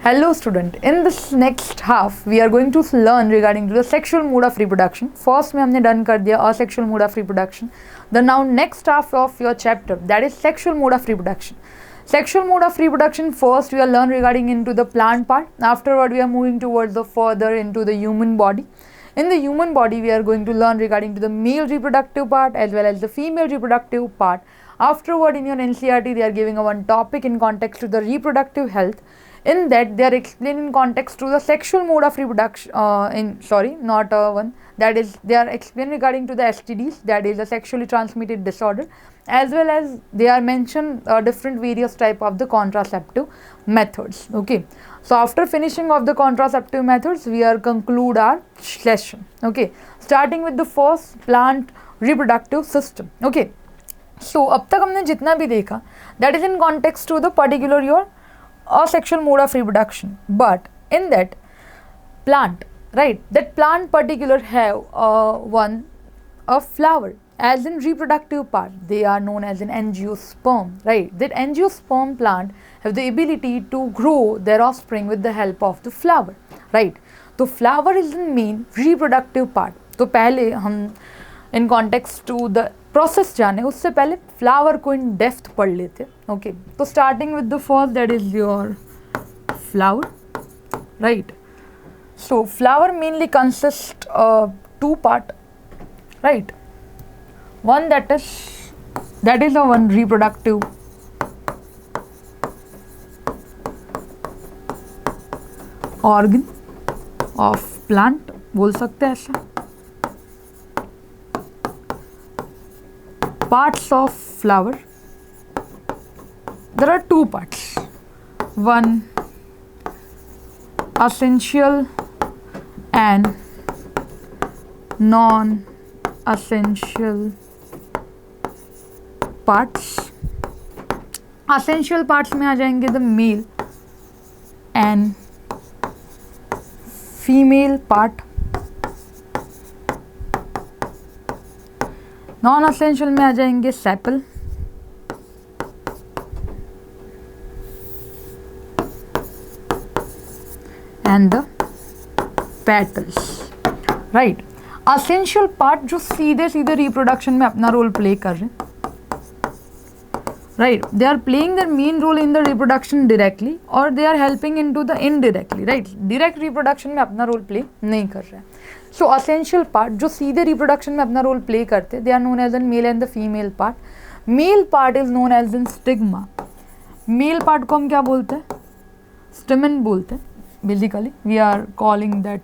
Hello student, in this next half we are going to learn regarding to the sexual mode of reproduction. First में हमने done कर दिया asexual mode of reproduction. The now next half of your chapter, that is sexual mode of reproduction. Sexual mode of reproduction, first we will learn regarding into the plant part. Afterward we are moving towards the further into the human body. In the human body we are going to learn regarding to the male reproductive part as well as the female reproductive part. Afterward in your NCERT they are giving a one topic in context to the reproductive health. In that they are explaining context to the sexual mode of reproduction that is they are explaining regarding to the STDs, that is a sexually transmitted disorder, as well as they are mentioned different various type of the contraceptive methods. Okay, so after finishing of the contraceptive methods we are conclude our session. Okay, starting with the first plant reproductive system. Okay, so अब तक हमने जितना भी देखा that is in context to the particular your asexual mode of reproduction, but in that plant, right, that plant particular have a flower as in reproductive part. They are known as an angiosperm, right. That angiosperm plant have the ability to grow their offspring with the help of the flower, right. तो flower is the main reproductive part. तो पहले हम in context to the process जाने उससे पहले flower को in depth पढ़ लेते. ओके, तो starting with the first that is your flower, right. So flower mainly consist two part, right. One that is a one reproductive organ of plant, बोल सकते हैं ऐसा. Parts of flower, there are two parts, one essential and non-essential parts. Essential parts में आ जाएंगे the male and female part. Non essential में आ जाएंगे sepal and the petals, right. Essential part जो सीधे सीधे रिप्रोडक्शन में अपना रोल प्ले कर रहे हैं, right. They are playing their main role in the reproduction directly और they are helping in to the indirectly, right. Direct reproduction में अपना रोल प्ले नहीं कर रहे हैं. सो असेंशियल पार्ट जो सीधे रिप्रोडक्शन में अपना रोल प्ले करते, they are known as an male and the female part. Male part is known as an stigma. Male part को हम क्या बोलते हैं? स्टेमन बोलते हैं. Basically we are calling that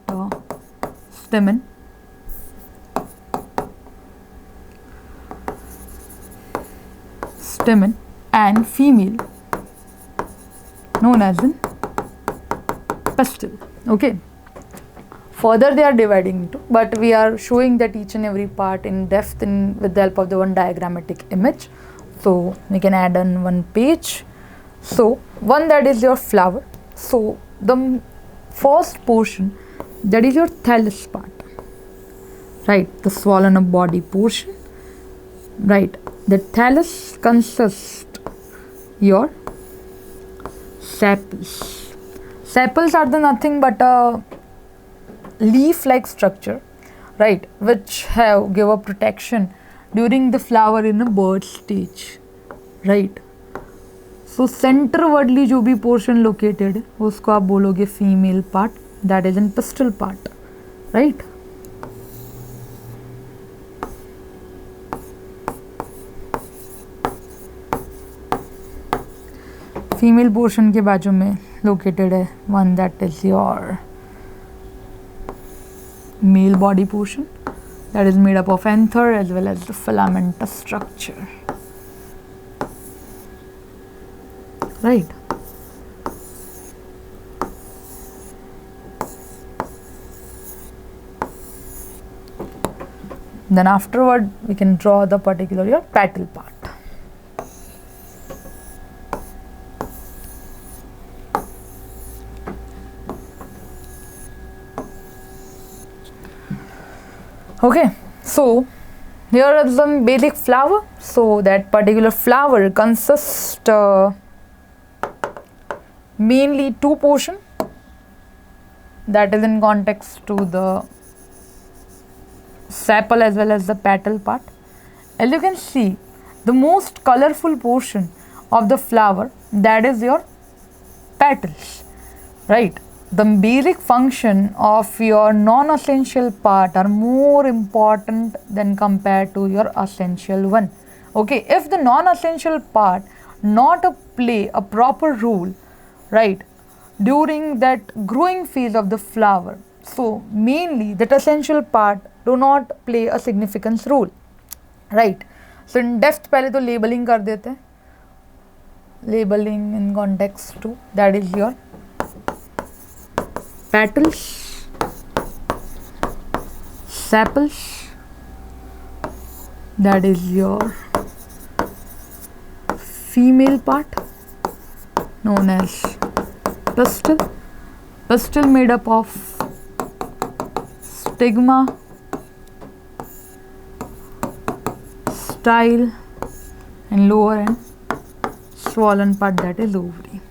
stamen. Stamen and female known as an pistil. Okay, further they are dividing into, but we are showing that each and every part in depth with the help of the one diagrammatic image. So we can add on one page. So one that is your flower. So the first portion that is your thallus part, right, the swollen up body portion, right. The thallus consists your sepals. Sepals are the nothing but a leaf-like structure, right, which have give a protection during the flower in a birth stage, right. So centerwardly जो भी portion located है उसको आप बोलोगे female part, that is in pistil part, right. Female portion के बाजू में located है one that is your male body portion, that is made up of anther as well as the filamentous structure, right. Then afterward we can draw the particular your petal part. Okay, so here is some basic flower. So that particular flower consists mainly two portion. that is in context to the sepal as well as the petal part. As you can see, the most colorful portion of the flower, that is your petals, right? The basic function of your non-essential part are more important than compared to your essential one. Okay, if the non-essential part not play a proper role, right, during that growing phase of the flower, so mainly that essential part do not play a significant role, right? So in depth पहले तो labeling कर देते हैं, labeling in context to, that is your petals, sepals, that is your female part known as pistil. Pistil made up of stigma, style, and lower and swollen part, that is ovary,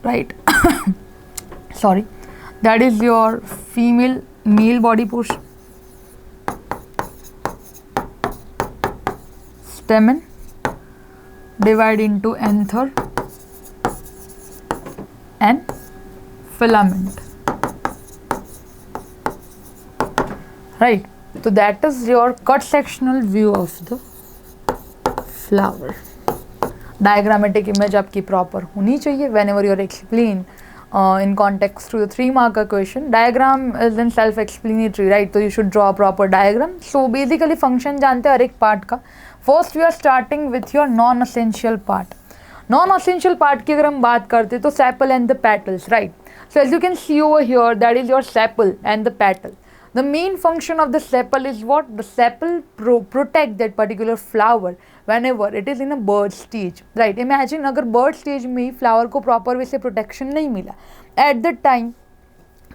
right? Sorry, that is your female. Male body portion, stamen, divide into anther and filament, right? So that is your cut sectional view of the flower. Diagrammatic image आपकी proper होनी चाहिए whenever you are explain in context to the 3 marker question. Diagram is then self-explanatory, right? So you should draw a proper diagram. So basically function जानते हैं हर एक part का. First we are starting with your non-essential part. Non-essential part की अगर हम बात करते तो sepal and the petals, right? So as you can see over here, that is your sepal and the petal. The main function of the sepal is what? The sepal protect that particular flower whenever it is in a bird stage, right? Imagine अगर bird stage में flower को proper way से protection नहीं मिला, at that time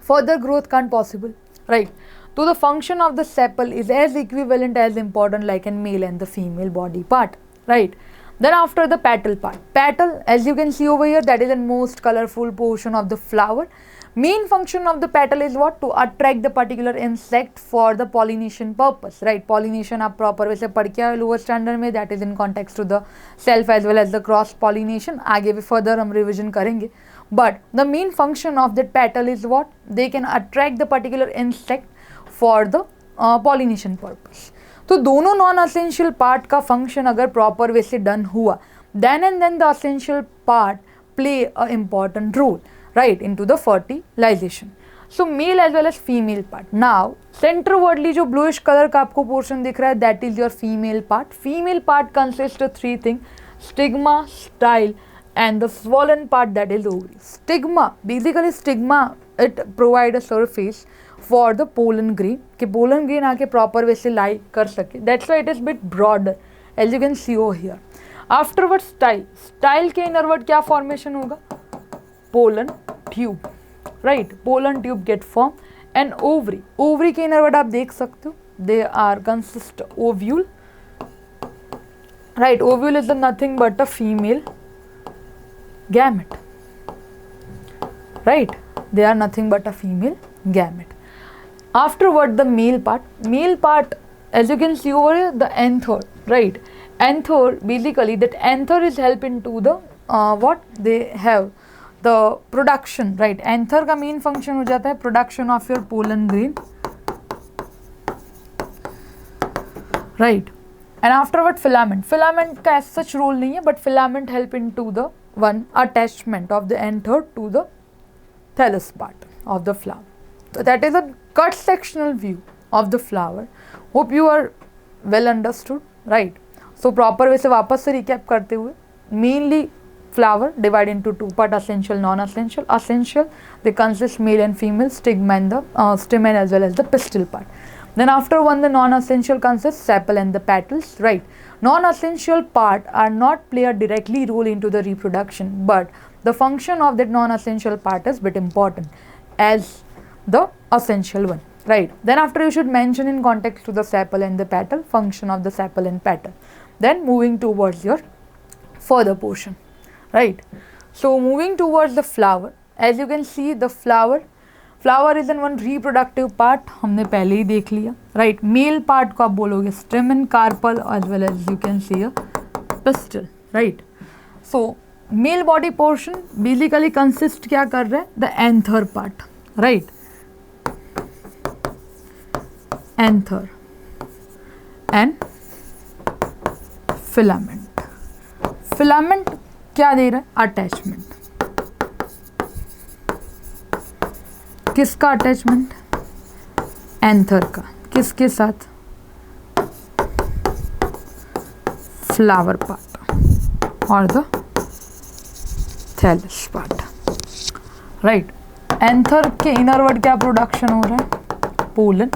further growth can't possible, right? So the function of the sepal is as equivalent as important like in male and the female body part, right? Then after the petal part, petal as you can see over here, that is the most colorful portion of the flower. Main function of the petal is what? To attract the particular insect for the pollination purpose, right? Pollination आप proper वैसे पढ़ के आए lower standard में, that is in context to the self as well as the cross pollination. आगे भी further हम revision करेंगे. But the main function of that petal is what? They can attract the particular insect for the pollination purpose. तो दोनों non essential part का function अगर proper way से done हुआ, then and then the essential part play a important role, right, into the fertilisation. So male as well as female part. Now centrewardly जो bluish colour का आपको portion दिख रहा है, that is your female part. Female part consist of 3 thing: stigma, style and the swollen part, that is ovary. Stigma, basically stigma, it provide a surface for the pollen grain कि pollen grain आके proper way से lie कर सके. That's why it is bit broader as you can see over here. Afterwards style, style के inner word क्या formation होगा? Pollen tube, right? Pollen tube get formed. And ovary, ovary के inner word आप देख सकते हो, they are consist ovule, right? Ovule is nothing but a female gamete, right? They are nothing but a female gamete. Afterward the male part, as you can see over here, the anther, right? Anther, basically that anther is helping to the what they have the production, right? Anther का main function हो जाता है production of your pollen grain, right? And afterward filament का as such role नहीं है, but filament help into the one attachment of the anther to the thallus part of the flower. So that is a cut sectional view of the flower. Hope you are well understood, right? So proper way से वापस से recap करते हुए, mainly flower divide into 2 part: essential, non-essential. Essential, they consist male and female, stigma and the stamen as well as the pistil part. Then after one, the non-essential consists sepal and the petals, right? Non-essential part are not play a directly role into the reproduction, but the function of that non-essential part is bit important as the essential one, right? Then after you should mention in context to the sepal and the petal, function of the sepal and petal. Then moving towards your further portion, right? So moving towards the flower, as you can see the flower flower is an one reproductive part, हमने पहले ही देख लिया, right. Mail part को आप बोलोगे stamen, carpel as well as you can see a pistil, right. So male body portion basically consist क्या कर रहा है, the anther part, right. Anther and filament. Filament क्या दे रहा है, अटैचमेंट. किसका अटैचमेंट, एंथर का. किसके साथ, फ्लावर पार्ट और the thallus part, right. Anther के इनरवर्ड क्या प्रोडक्शन हो रहा है, pollen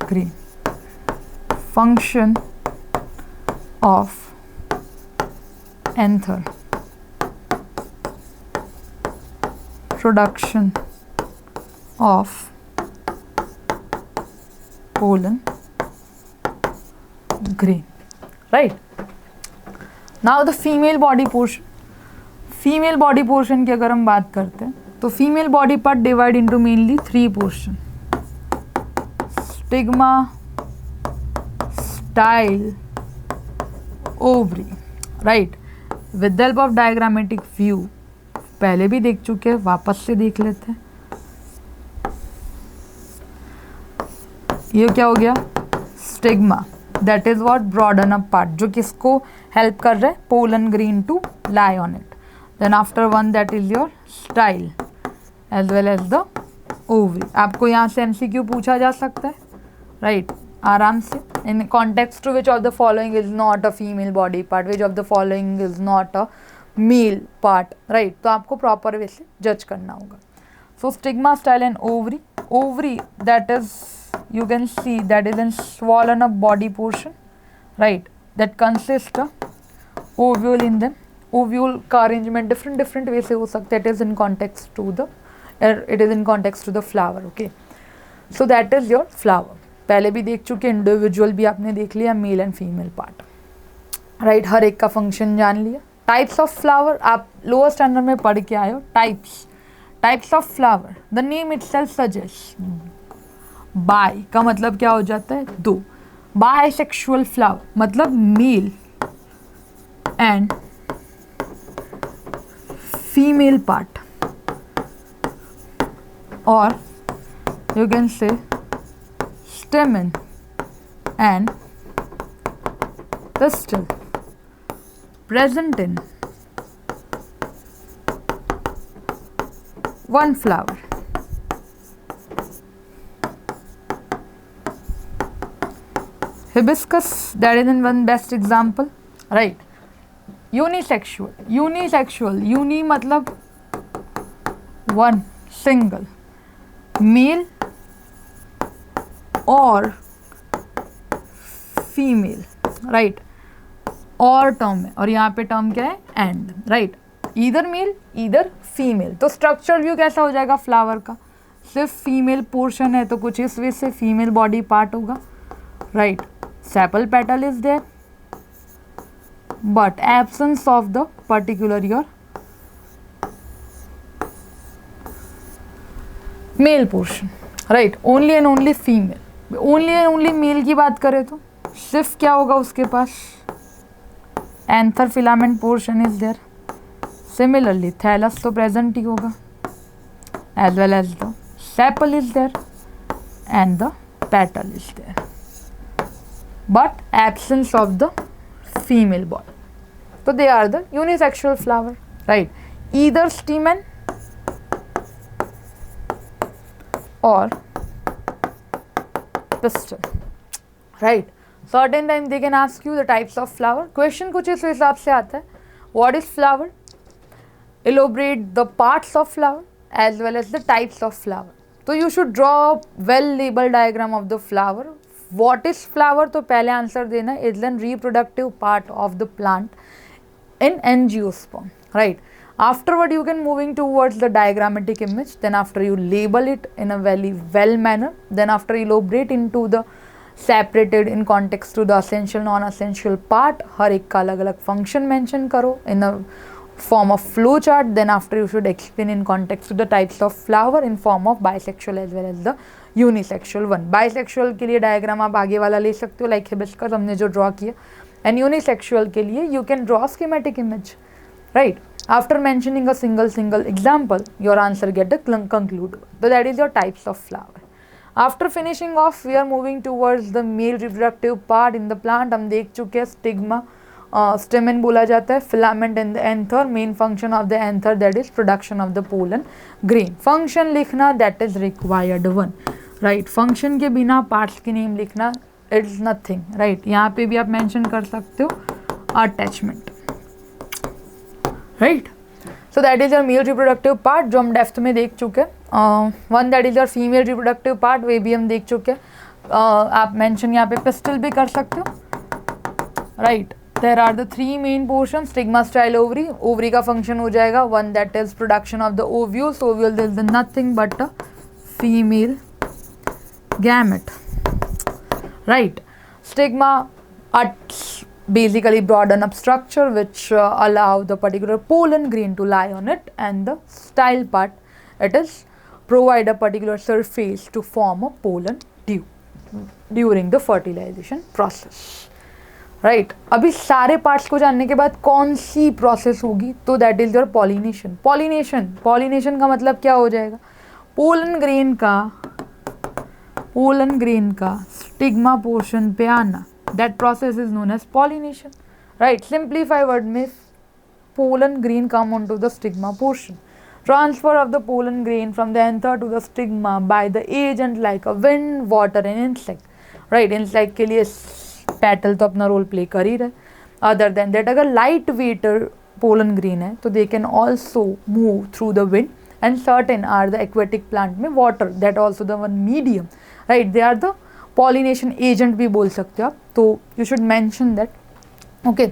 grain. Function of anther, production of pollen grain, right. Now the female body portion. Female body portion की अगर हम बात करते हैं तो female body part divide into mainly 3 portion: stigma, style, ovary, right. With the help of diagrammatic view पहले भी देख चुके हैं, वापस से देख लेते हैं. ये क्या हो गया, stigma, that is what broaden up part, जो किसको हेल्प कर रहा है, pollen grain to lie on it. Then after one that is your style as well as the ovary. आपको यहाँ से एमसीक्यू पूछा जा सकता है, राइट, आराम से. In context to which of the following is not a female body part, which of the following is not a male part, right. तो आपको प्रॉपर वे से जज करना होगा. So stigma, style and ovary. Ovary that is you can see that is a swollen up body portion, right, that consists of ovule in them. Ovule का arrangement different way से हो सकता है. It is in context to the flower, okay. So that is your flower. पहले भी देख चुके, individual भी आपने देख लिया, male and female part, right. हर एक का फंक्शन जान लिया. टाइप्स ऑफ फ्लावर आप लोअर स्टैंडर्ड में पढ़ के आए हो. Types of flower, the name itself suggest. Bi का मतलब क्या हो जाता है, दो. बायसेक्सुअल फ्लावर मतलब मेल एंड फीमेल पार्ट, और you can say stamen and pistil present in one flower. Hibiscus, that is in one best example, right. Unisexual, uni मतलब one, single, male और फीमेल, राइट. और term है, और यहाँ पे term क्या है, and, right. Either male either female. तो स्ट्रक्चर व्यू कैसा हो जाएगा फ्लावर का, सिर्फ फीमेल पोर्शन है तो कुछ इस वजह से फीमेल बॉडी पार्ट होगा, right. Sepal petal is there but absence of the particular your male portion, right. Only and only female. Only and only male की बात करें तो सिर्फ क्या होगा उसके पास, anther filament portion is there. Similarly thallus तो प्रेजेंट ही होगा, as well as the sepal is there and the petal is there, but absence of the female body. So they are the unisexual flower, right. Either stamen or pistil, right. Certain time they can ask you the types of flower. Question कुछ इस हिसाब से आता है, what is flower, elaborate the parts of flower as well as the types of flower. So you should draw a well labeled diagram of the flower. What is flower, तो पहले answer देना, is an reproductive part of the plant in angiosperm, right. Afterward you can moving towards the diagrammatic image, then after you label it in a very well manner, then after elaborate into the separated in context to the essential non essential part. हर एक का अलग अलग function mention करो in a form of flow chart. Then after you should explain in context to the types of flower in form of bisexual as well as the unisexual one. Bisexual के लिए diagram आप आगे वाला ले सकते हो like hibiscus हमने जो ड्रॉ किया, एंड यूनिसेक्सुअल के लिए you can draw schematic image, right. After mentioning a single example, your answer get the conclude. So that is your types of flower. After finishing off, we are moving towards the male reproductive part in the plant. हम देख चुके हैं stigma, स्टेमन बोला जाता है, filament in the anther, main function of the anther that is production of the pollen grain. Function लिखना that is required one, right. Function के बिना पार्ट्स की नेम लिखना इट्स नथिंग, राइट. यहाँ पे भी आप मेंशन कर सकते हो attachment, right. So that is your male reproductive part जो हम डेप्थ में देख चुके हैं. One that is your female reproductive part, वे भी हम देख चुके हैं. आप मेंशन यहाँ पे पिस्टल भी कर सकते हो, right. There are the three main portion, stigma, style, ovary. Ovary का फंक्शन हो जाएगा one that is production of the ovules. Ovule is nothing but a female gamete, right. Stigma basically broaden up structure which allow the particular pollen grain to lie on it, and the style part it is provide a particular surface to form a pollen tube during the fertilization process, right. अभी सारे parts को जानने के बाद कौन सी process होगी, तो that is your pollination. pollination का मतलब क्या हो जाएगा, pollen grain का stigma portion पे आना. That process is known as pollination, right. Simplify word में pollen grain come onto the stigma portion. Transfer of the pollen grain from the anther to the stigma by the agent like a wind, water and insect, right. Insect के लिए petal तो अपना role play कर ही रहे. Other than that, अगर light weight pollen grain है तो they can also move through the wind, and certain are the aquatic plant में water, that also the one medium, right. They are the pollination agent भी बोल सकते हो आप, तो you should mention that, okay.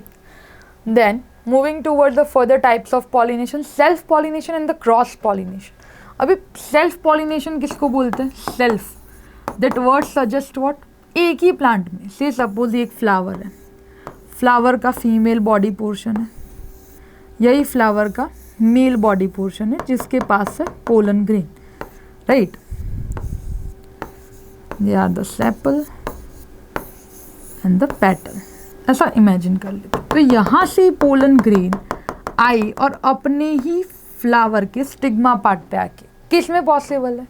Then moving towards the further types of pollination, self pollination and the cross pollination. अभी self pollination किसको बोलते हैं, self, that word suggest what, एक ही प्लांट में से सपोज एक फ्लावर है, फ्लावर का फीमेल बॉडी पोर्शन है, यही फ्लावर का मेल बॉडी पोर्शन है जिसके पास है pollen grain, right. They are the sepal and the petal, ऐसा इमेजिन कर लेते. तो यहाँ से पोलन ग्रेन आई और अपने ही फ्लावर के स्टिग्मा पार्ट पे आके किस में पॉसिबल है,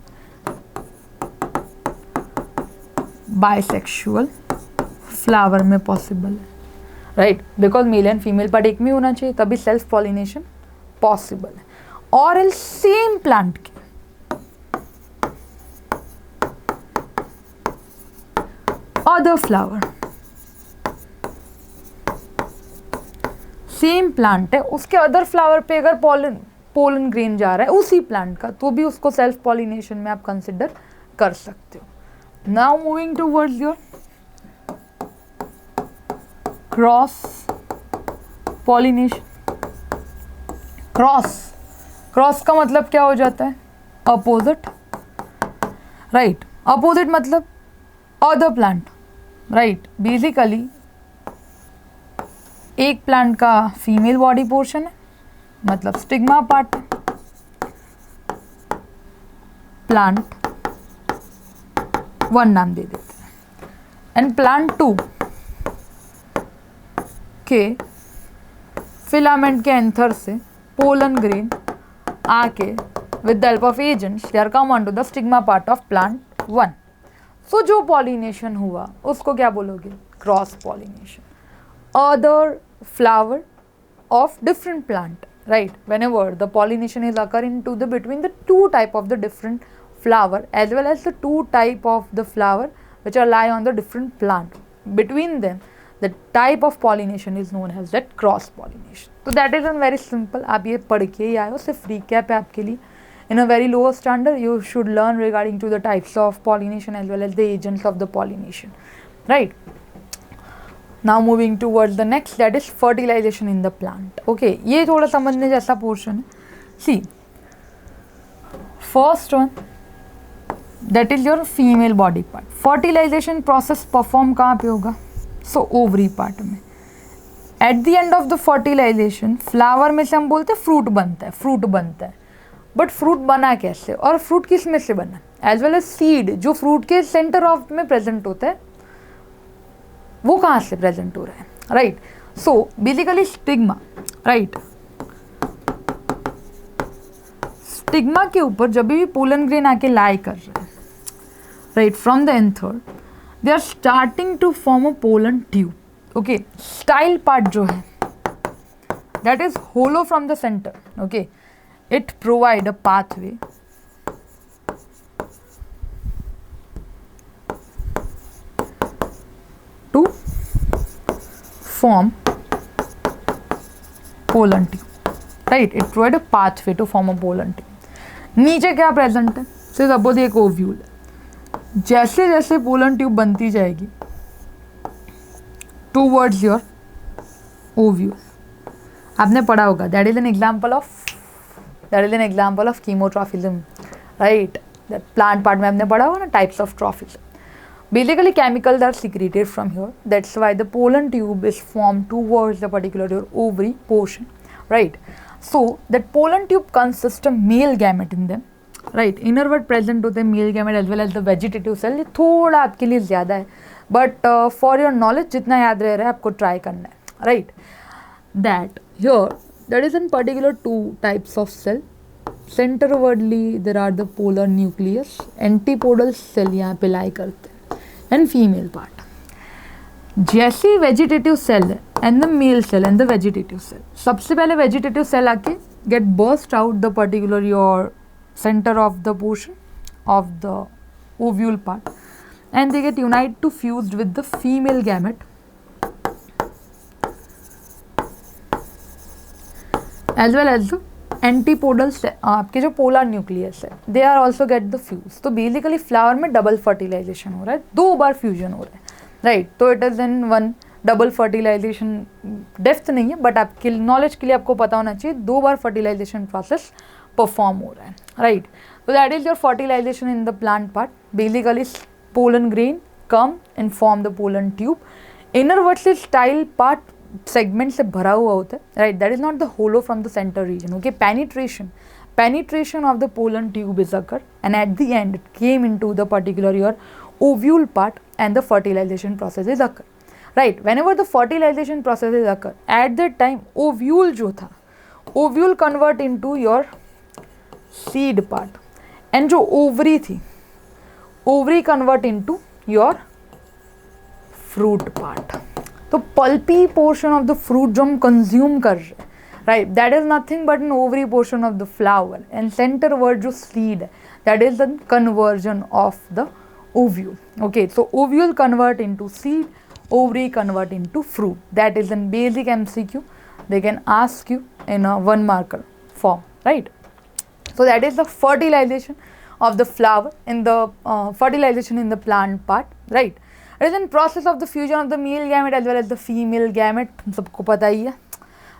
बाइसेक्सुअल फ्लावर में पॉसिबल है, right. Because mail and female part एक में होना चाहिए तभी सेल्फ पॉलिनेशन पॉसिबल है. और एल सेम प्लांट के अदर फ्लावर, सेम प्लांट है उसके अदर फ्लावर पे अगर पोलन ग्रेन जा रहा है उसी प्लांट का, तो भी उसको सेल्फ पॉलिनेशन में आप कंसिडर कर सकते हो. Now moving towards your cross pollination. Cross का मतलब क्या हो जाता है, अपोजिट, राइट. अपोजिट मतलब अदर प्लांट, राइट. बेसिकली एक प्लांट का फीमेल बॉडी पोर्शन है मतलब स्टिग्मा पार्ट, प्लांट वन नाम दे देते हैं, एंड प्लांट टू के फिलामेंट के एंथर से पोलन ग्रेन आके with the help of agents they are come on to the stigma part of plant one. So जो पॉलिनेशन हुआ उसको क्या बोलोगे, cross pollination. Other flower of different plant, right. Whenever the pollination is occurring to the between the two type of the different flower as well as the two type of the flower which are lie on the different plant, between them the type of pollination is known as that cross pollination. So that is very simple. आप ये पढ़ के ही आए हो, सिर्फ recap है आपके लिए. In a very lower standard you should learn regarding to the types of pollination as well as the agents of the pollination, right. Now moving towards the next, that is fertilization in the plant. Okay, ये थोड़ा समझने जैसा portion है. See, first one that is your female body part. Fertilization process perform कहाँ पे होगा, so ovary part में. At the end of the fertilization flower में से हम बोलते हैं फ्रूट बनता है, बट फ्रूट बना कैसे और फ्रूट किस में से बना, एज वेल एज सीड जो फ्रूट के सेंटर ऑफ में प्रेजेंट होता है वो कहाँ से प्रेजेंट हो रहा है, right. So basically stigma, right, stigma के ऊपर जब भी पोलन ग्रेन आके लाई कर रहे हैं, right, from the anther they are starting to form a pollen tube. Okay, style part जो है that is hollow from the center. Okay, it provide a pathway to form pollen tube, right. It provide a pathway to form a pollen tube. नीचे क्या present है, से suppose एक ovule है. जैसे जैसे पोलन ट्यूब बनती जाएगी टूवर्ड्स योर ओव्यूल, आपने पढ़ा होगा that is an example of chemotropism, right. That plant part में आपने पढ़ा होगा ना, types of tropism. Basically chemicals are secreted from here, that's why the pollen tube is formed towards the particular your ovary portion, right. So that pollen tube consists of male gamete in them, right. Inner word present होते हैं male gamete as well as the vegetative cell. ये थोड़ा आपके लिए ज़्यादा है, but for your knowledge जितना याद रह रहा है आपको ट्राई करना है, right. That here that is in particular two types of cell. Centerwardly there are the polar nucleus, antipodal cell यहाँ पे lie करते हैं, and female part. जैसी वेजिटेटिव सेल है and the male cell and the vegetative cell, सबसे पहले vegetative cell आके get burst out the particular your center of the portion of the ovule part and they get unite to fused with the female gamete as well as the antipodal आपके जो polar nucleus है they are also get the fuse. तो basically flower में double fertilization हो रहा है, 2 बार fusion हो रहा है, राइट. तो it is in one double fertilization. Depth नहीं है बट आपके नॉलेज के लिए आपको पता होना चाहिए 2 बार फर्टिलाइजेशन प्रोसेस परफॉर्म हो रहा है, राइट. तो that is your fertilization in the plant part. Basically pollen grain come and form the pollen tube. Inward से स्टाइल पार्ट सेगमेंट से भरा हुआ होता है, right. That is not the hollow from the center region. Okay, penetration of the pollen tube is occur and at the end it came into the particular your ovule part and the fertilization process is occur, right. Whenever the fertilization process is occur at that time ovule जो था ovule convert into your seed part and जो ovary थी ovary convert into your fruit part. तो pulpy portion of the fruit जो हम consume कर रहे हैं, right, that is nothing but an ovary portion of the flower and center word जो seed है that is the conversion of the ovule. Okay, so ovule convert into seed, ovary convert into fruit. That is in basic MCQ. They can ask you in a 1 marker form, right. So that is the fertilization of the flower in the fertilization in the plant part, right. It is in process of the fusion of the male gamete as well as the female gamete. सबको पता ही है,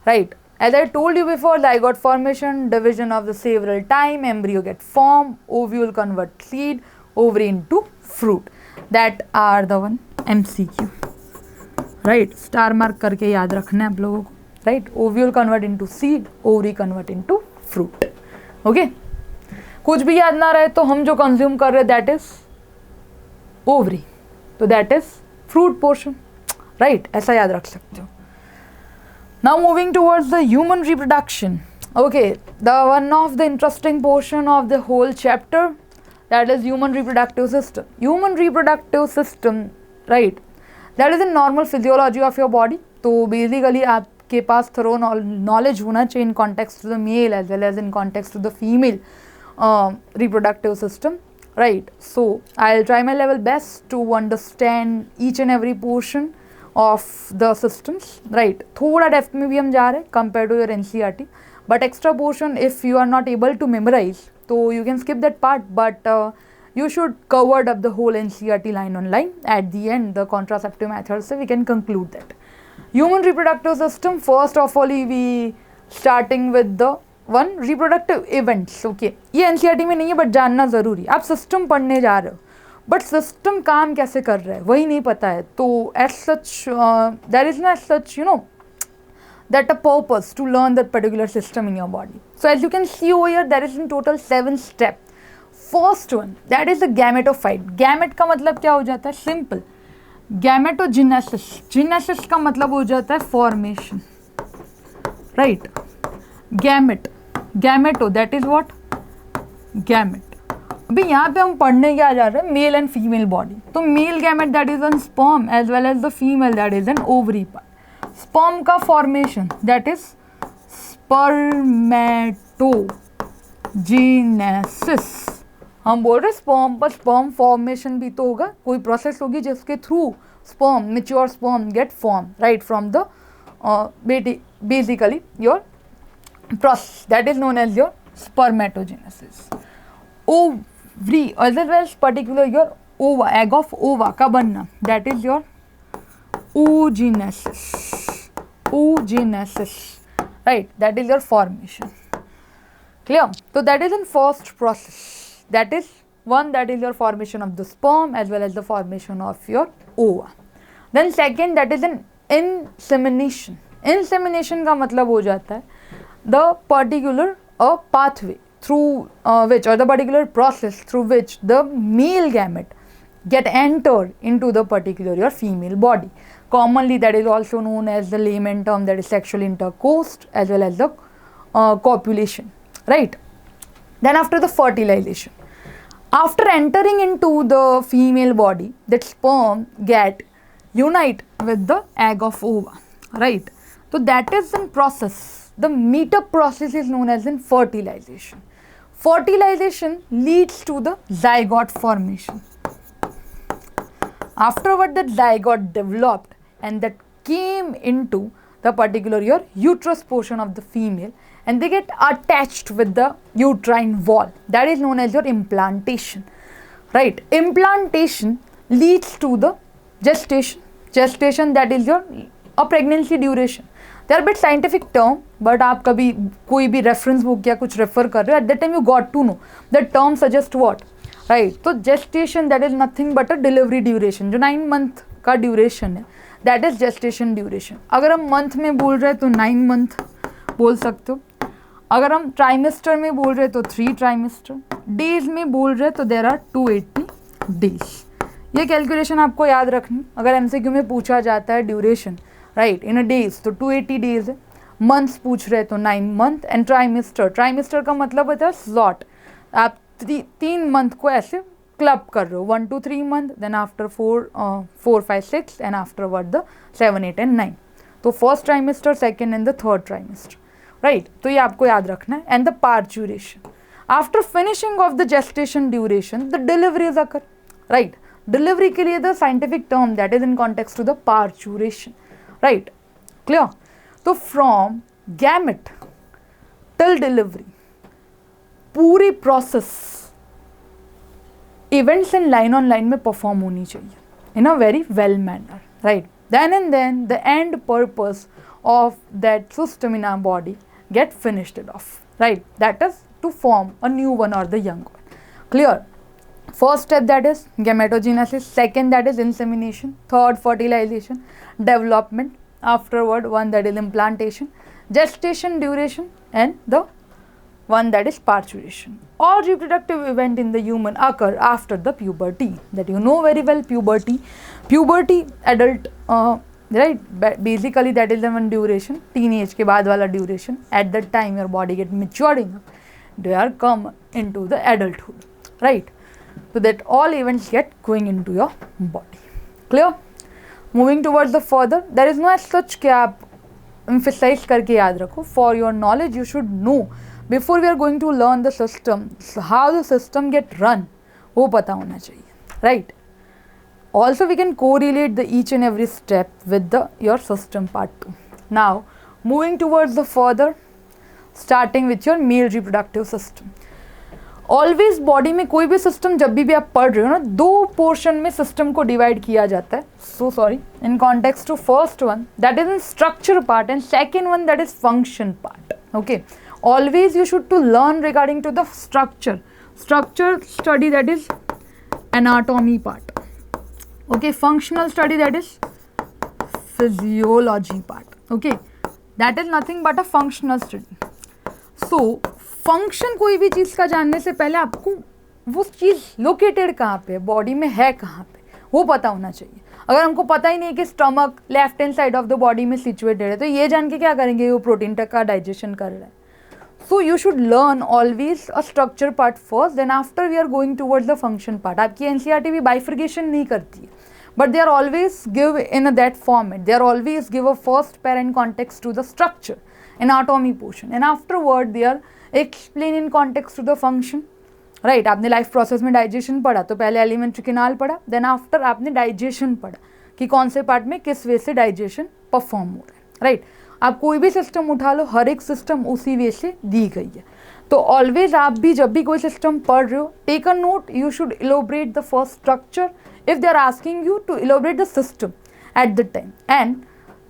right. As I told you before, zygote formation, division of the several time, embryo get formed, ovule convert seed, ovary into fruit. That are the one MCQ, right. Star mark करके याद रखना है आप लोगों को, right. Ovule convert into seed, ovary convert into fruit. Okay. कुछ भी याद ना रहे तो हम जो consume कर रहे that is ovary, तो that is fruit portion, right. ऐसा याद रख सकते हो. Now moving towards the human reproduction. Okay, the one of the interesting portion of the whole chapter, that is human reproductive system. Human reproductive system, right, that is the normal physiology of your body. तो basically आपके पास thorough knowledge होना चाहिए in context to the male as well as in context to the female reproductive system, right. So I'll try my level best to understand each and every portion of the systems, right. थोड़ा depth में भी हम जा रहे हैं compared to your NCERT, but extra portion if you are not able to memorize so you can skip that part, but you should covered up the whole NCERT line on line. At the end the contraceptive methods so we can conclude that human reproductive system. First of all we starting with the one reproductive events. Okay, ये NCERT में नहीं है but जानना ज़रूरी. आप system पढ़ने जा रहे हो बट सिस्टम काम कैसे कर रहा है वही नहीं पता है, तो as such there is no as such that a purpose to learn that particular system in your body. So as you can see over here, there is in total 7 steps. First one, that is the gametophyte. Gamete का मतलब क्या हो जाता है? Simple. Gametogenesis. Genesis का मतलब हो जाता है formation. Right. Gamete. Gameto, that is what? Gamete. अभी यहाँ पे हम पढ़ने क्या जा रहे हैं? Male and female body. तो male gamete that is an sperm as well as the female that is an ovary part. Sperm का फॉर्मेशन दैट इज स्पर्मेटोजेनेसिस. हम बोल रहे स्पर्म पर स्पर्म फॉर्मेशन भी तो होगा, कोई प्रोसेस होगी जिसके through sperm, mature sperm get form right from the basically your process that is known as your spermatogenesis. Ovary as well as particular your ova, egg of ova का बनना that is your oogenesis. Oogenesis, right, that is your formation. Clear? So that is in first process. That is one, that is your formation of the sperm as well as the formation of your ova. Then second, that is an insemination. Insemination का मतलब हो जाता है the particular pathway through which or the particular process through which the male gamete get entered into the particular your female body. Commonly that is also known as the layman term, that is sexual intercourse as well as the copulation, right? Then after the fertilization, after entering into the female body, that sperm get unite with the egg of ova, right? So that is in process. The meetup process is known as in fertilization. Fertilization leads to the zygote formation. Afterward, that zygote developed and that came into the particular your uterus portion of the female, and they get attached with the uterine wall. That is known as your implantation, right? Implantation leads to the gestation. Gestation, that is your a pregnancy duration. They are a bit scientific term, but आप कभी कोई भी reference book या कुछ refer कर रहे हो, at that time you got to know the term suggest what, right? तो gestation that is nothing but a delivery duration. जो 9 month का duration है, that is gestation duration. अगर हम month में बोल रहे हैं तो 9 month बोल सकते हो. अगर हम trimester में बोल रहे हैं तो 3 trimester. days में बोल रहे हैं तो there are 280 days. ये कैलकुलेशन आपको याद रखनी. अगर MCQ में पूछा जाता है ड्यूरेशन राइट इन अ डेज तो 280 डेज है. मंथ्स पूछ रहे तो 9 मंथ. एंड ट्राइमेस्टर, ट्राइमेस्टर का मतलब होता है स्लॉट. आप 3 मंथ को ऐसे क्लब कर रहे हो, 1 to 3 month, then after 4 5 6 and afterward the 7 8 and 9. तो first trimester, second and the third trimester, right. तो ये आपको याद रखना है. And the parturition, after finishing of the gestation duration the deliveries occur, right. Delivery के लिए the scientific term that is in context to the parturition, right. Clear? तो from gamete till delivery पूरी process events in line on line में perform होनी चाहिए in a very well manner, right. Then and then the end purpose of that system in our body get finished off, right. That is to form a new one और the young one. Clear? First step that is gametogenesis, second that is insemination, third fertilization, development, afterward one that is implantation, gestation duration, and the one that is parturition. All reproductive event in the human occur after the puberty, that you know very well. Puberty adult right, basically that is the one duration, teenage के बाद वाला duration. At that time your body get matured enough, they are come into the adulthood, right. So that all events get going into your body. Clear? Moving towards the further, there is no as such कि आप emphasize करके याद रखो. For your knowledge, you should know before we are going to learn the system, how the system get run. वो पता होना चाहिए, right? Also, we can correlate the each and every step with the your system part 2. Now, moving towards the further, starting with your male reproductive system. Always body में कोई भी system जब भी आप पढ़ रहे हो ना, 2 पोर्शन में सिस्टम को डिवाइड किया जाता है. So sorry, in context to first one that is in structure part and second one that is function part. Okay, always you should to learn regarding to the structure study that is anatomy part. Okay, functional study that is physiology part. Okay, that is nothing but a functional study. So function कोई भी चीज़ का जानने से पहले आपको वो चीज़ located कहाँ पे है, बॉडी में है कहाँ पे, वो पता होना चाहिए. अगर हमको पता ही नहीं कि stomach left hand side of the body में सिचुएटेड है, तो ये जान के क्या करेंगे वो प्रोटीन का डाइजेशन कर रहा है. So you should learn always a structure part first, then after we are going towards the function part. आपकी एनसीईआरटी भी बाइफर्गेशन नहीं करती है, but they are always give in that format. They are always give a first pair in context to the structure, anatomy portion, and afterward they are explain in context to the function. Right, आपने life process में digestion पढ़ा, तो पहले alimentary canal पढ़ा, then after आपने digestion पढ़ा कि कौन से पार्ट में किस वे से डाइजेशन परफॉर्म हो रहा है. राइट, आप कोई भी सिस्टम उठा लो, हर एक सिस्टम उसी वे से दी गई है. तो ऑलवेज आप भी जब भी कोई सिस्टम पढ़ रहे हो, take a note, you should elaborate the first structure if they are asking you to elaborate the system at the time, and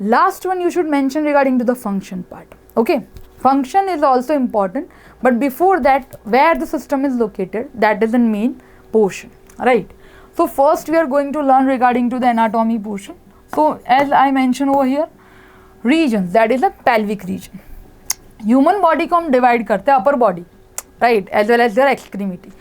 last one you should mention regarding to the function part. Okay, function is also important, but before that where the system is located, that is the main portion. Right, so first we are going to learn regarding to the anatomy portion. So as I mentioned over here, regions, that is the pelvic region. Human body को हम divide करते हैं upper body, right, as well as their extremity.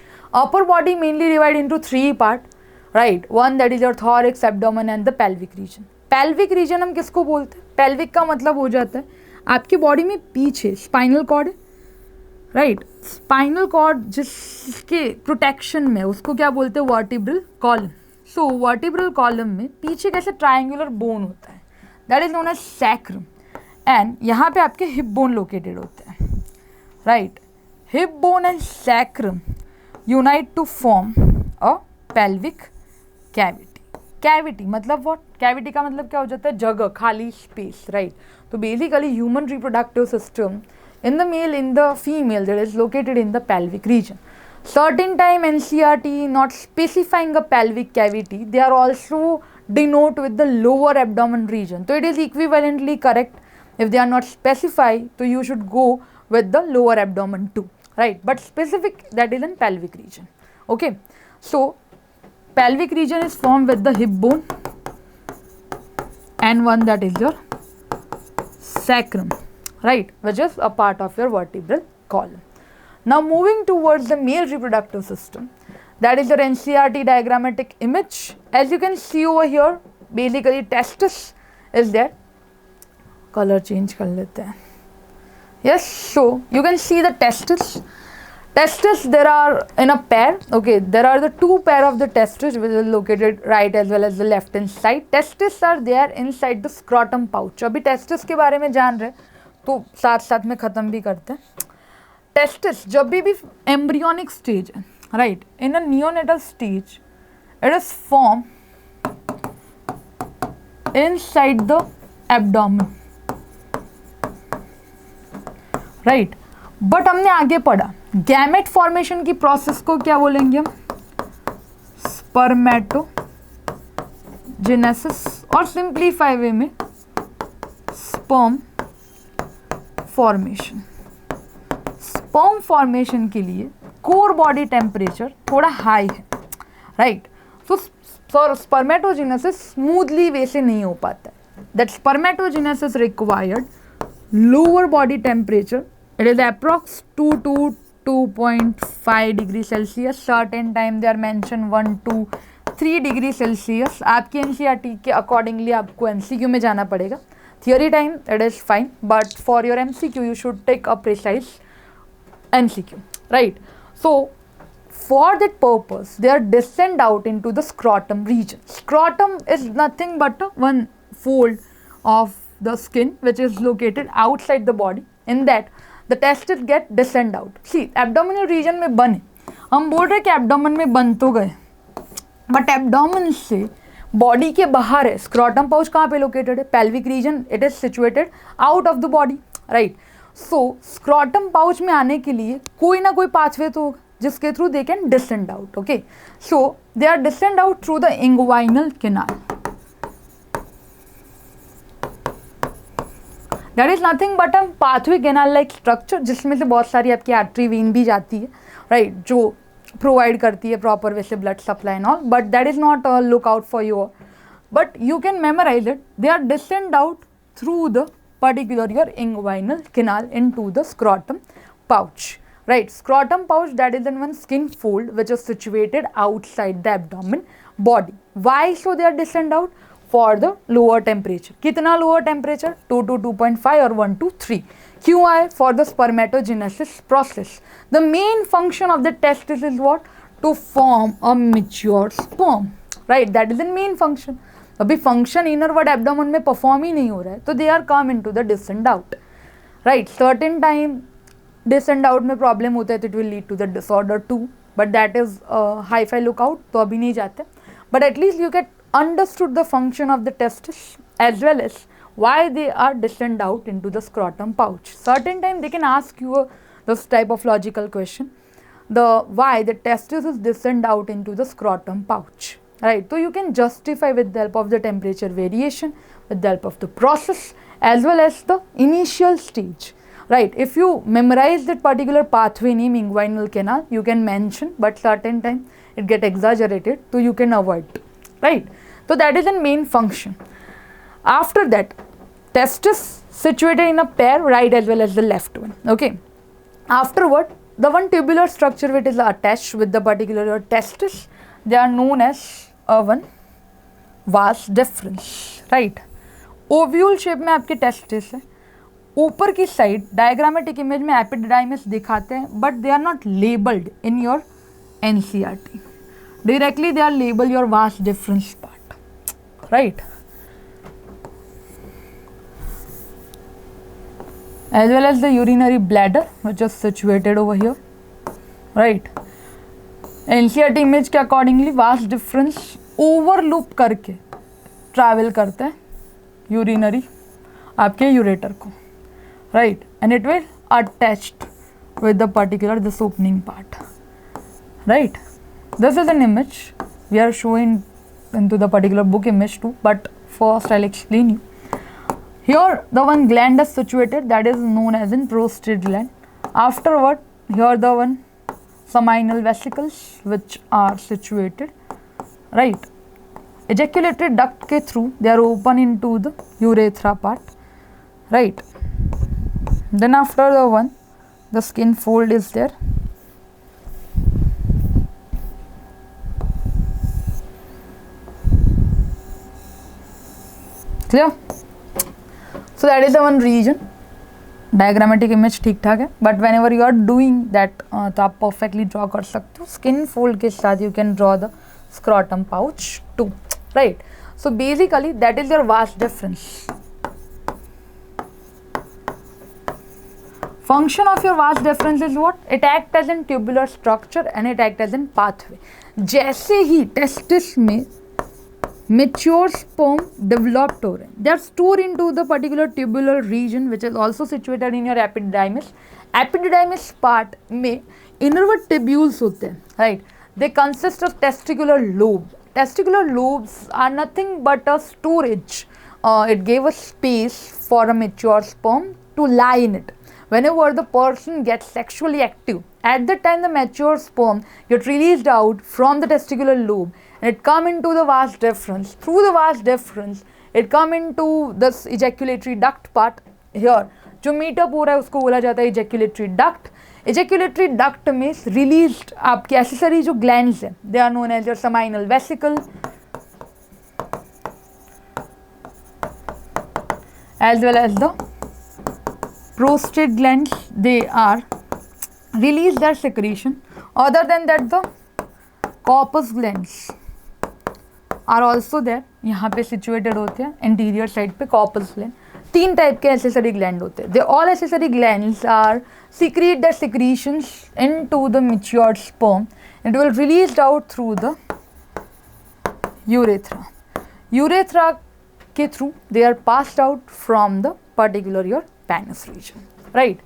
Upper body mainly divide into three part, right, one that is your thorax, abdomen and the pelvic region. Pelvic region हम किसको बोलते हैं? pelvic का मतलब हो जाता है आपकी बॉडी में पीछे स्पाइनल कॉर्ड है. राइट, स्पाइनल कॉर्ड जिसके प्रोटेक्शन में, उसको क्या बोलते हैं? Vertebral column. So vertebral column में पीछे कैसे ट्रायंगुलर बोन होता है, that is known as sacrum, and यहाँ पे आपके हिप बोन लोकेटेड होते हैं. Right, hip bone and sacrum unite to form a pelvic cavity. Cavity मतलब व्हाट? कैविटी का मतलब क्या हो जाता है? जगह, खाली स्पेस. राइट, तो basically human reproductive system in the male, in the female, that is located in the pelvic region. Certain time NCERT not specifying a pelvic cavity, they are also denote with the lower abdomen region. So it is equivalently correct. If they are not specified, so you should go with the lower abdomen too, right? But specific, that is in pelvic region. Okay, so pelvic region is formed with the hip bone and one that is your sacrum, right, which is a part of your vertebral column. Now moving towards the male reproductive system, that is your NCERT diagrammatic image. As you can see over here, basically testis is there. Color change कर लेते हैं. Yes, so you can see the testis. Testis, there are in a pair. Okay, there are the two pair of the testis which is located right as well as the left hand side. Testis are there inside the scrotum pouch. अभी testis के बारे में जान रहे, तो साथ साथ में ख़त्म भी करते हैं. टेस्टिस जब भी एम्ब्रियोनिक स्टेज है, right, in a neonatal stage it is form inside the abdomen. Right, but हमने आगे पढ़ा गैमेट फॉर्मेशन की प्रोसेस को क्या बोलेंगे हम? स्पर्मेटोजेनेसिस, और सिंप्लीफाई वे में स्पर्म फॉर्मेशन. स्पर्म फॉर्मेशन के लिए कोर बॉडी टेम्परेचर थोड़ा हाई है. राइट, सो स्पर्मेटोजेनेसिस स्मूथली वैसे नहीं हो पाता है. That spermatogenesis required lower body temperature. It is approx 2 to 2.5 degree Celsius. Certain time they are mention 1 to 3 degree Celsius. आपकी एनसीईआरटी के अकॉर्डिंगली आपको एमसीक्यू में जाना पड़ेगा. Theory time, it is fine, but for your MCQ you should take a precise MCQ, right? So for that purpose they are descend out into the scrotum region. Scrotum is nothing but one fold of the skin which is located outside the body. In that the testes get descend out. See, abdominal region में बने, हम बोल रहे कि abdomen में बन तो गए, but abdomen से बॉडी के बाहर है. स्क्रॉटम पाउच कहाँ पे लोकेटेड है? Pelvic region. It is situated out of the body. Right, so scrotum pouch में आने के लिए कोई ना कोई पाथवे तो होगा जिसके through they can descend out. Okay, so they are descend out through the inguinal canal. That is nothing but a pathway canal like structure जिसमें से बहुत सारी आपकी आर्टरी वेन भी जाती है. राइट, जो प्रोवाइड करती है प्रॉपर वैसे blood supply and all, but that is not look out for your, but you can memorise it. They are descend out through the particular your inguinal canal into the scrotum pouch. Right, scrotum pouch, that is in one skin fold which is situated outside the abdomen body. Why so they are descend out? For the lower temperature. कितना lower temperature? 2 to 2.5 or 1 to 3. क्यों आए? For the spermatogenesis process. The main function of the testis is what? To form a mature sperm. Right, that is the main function. अभी function inner word abdomen में perform ही नहीं हो रहा है, तो they are come into the descend out. Right, certain time descend out में problem होता है, तो it will lead to the disorder too, but that is hi-fi lookout, तो अभी नहीं जाते. But at least you get understood the function of the testis as well as why they are descend out into the scrotum pouch. Certain time they can ask you this type of logical question, the why the testis is descend out into the scrotum pouch. Right, so you can justify with the help of the temperature variation, with the help of the process as well as the initial stage. Right, if you memorize that particular pathway name inguinal canal, you can mention, but certain time it get exaggerated, so you can avoid. Right, so that is the main function. After that, testis situated in a pair, right as well as the left one. Okay, afterward, the one tubular structure which is attached with the particular testis, they are known as one vas deferens. Right, ovule shape में आपके testis है, ऊपर की side diagrammatic image में epididymis दिखाते हैं, but they are not labelled in your NCERT. Directly they are label your vas deferens part. Right, as well as the urinary bladder which is situated over here. Right, NCERT image के accordingly vas deferens ओवरलूप करके travel करते हैं urinary आपके ureter को. Right, and it will attached with the particular this opening part. Right, this is an image we are showing into the particular book image too, but first I'll explain you. Here the one gland is situated, that is known as in prostate gland. Afterward, here the one seminal vesicles which are situated. Right, ejaculatory duct के through they are open into the urethra part. Right, then after the one the skin fold is there. Clear? So that is the one region. Diagrammatic image ठीक ठाक है, but whenever you are doing that तो आप perfectly draw कर सकते हो. Skin fold के साथ you can draw the scrotum pouch too. Right, so basically that is your vas deferens. Function of your vas deferens is what? It acts as in tubular structure and it acts as in pathway. जैसे ही testis में mature sperm developed हो रहे हैं, they are stored into the particular tubular region which is also situated in your epididymis. Epididymis part में innerward tubules होते हैं. Right, they consist of testicular lobe. Testicular lobes are nothing but a storage. It gave a space for a mature sperm to lie in it. Whenever the person gets sexually active, at the time the mature sperm get released out from the testicular lobe and it come into the vas deferens. Through the vas deferens, it come into this ejaculatory duct part here. जो meetup हो रहा है उसको बोला जाता है ejaculatory duct. Ejaculatory duct में released आपके accessory जो glands हैं, they are known as your seminal vesicle as well as the prostate glands. They are release their secretion. Other than that, the corpus glands are also there. यहाँ पे situated होते हैं anterior side पे corpus gland. तीन type के accessory gland होते हैं. They all accessory glands are secrete their secretions into the matured sperm. It will released out through the urethra. Urethra के through they are passed out from the particular your penis region. Right,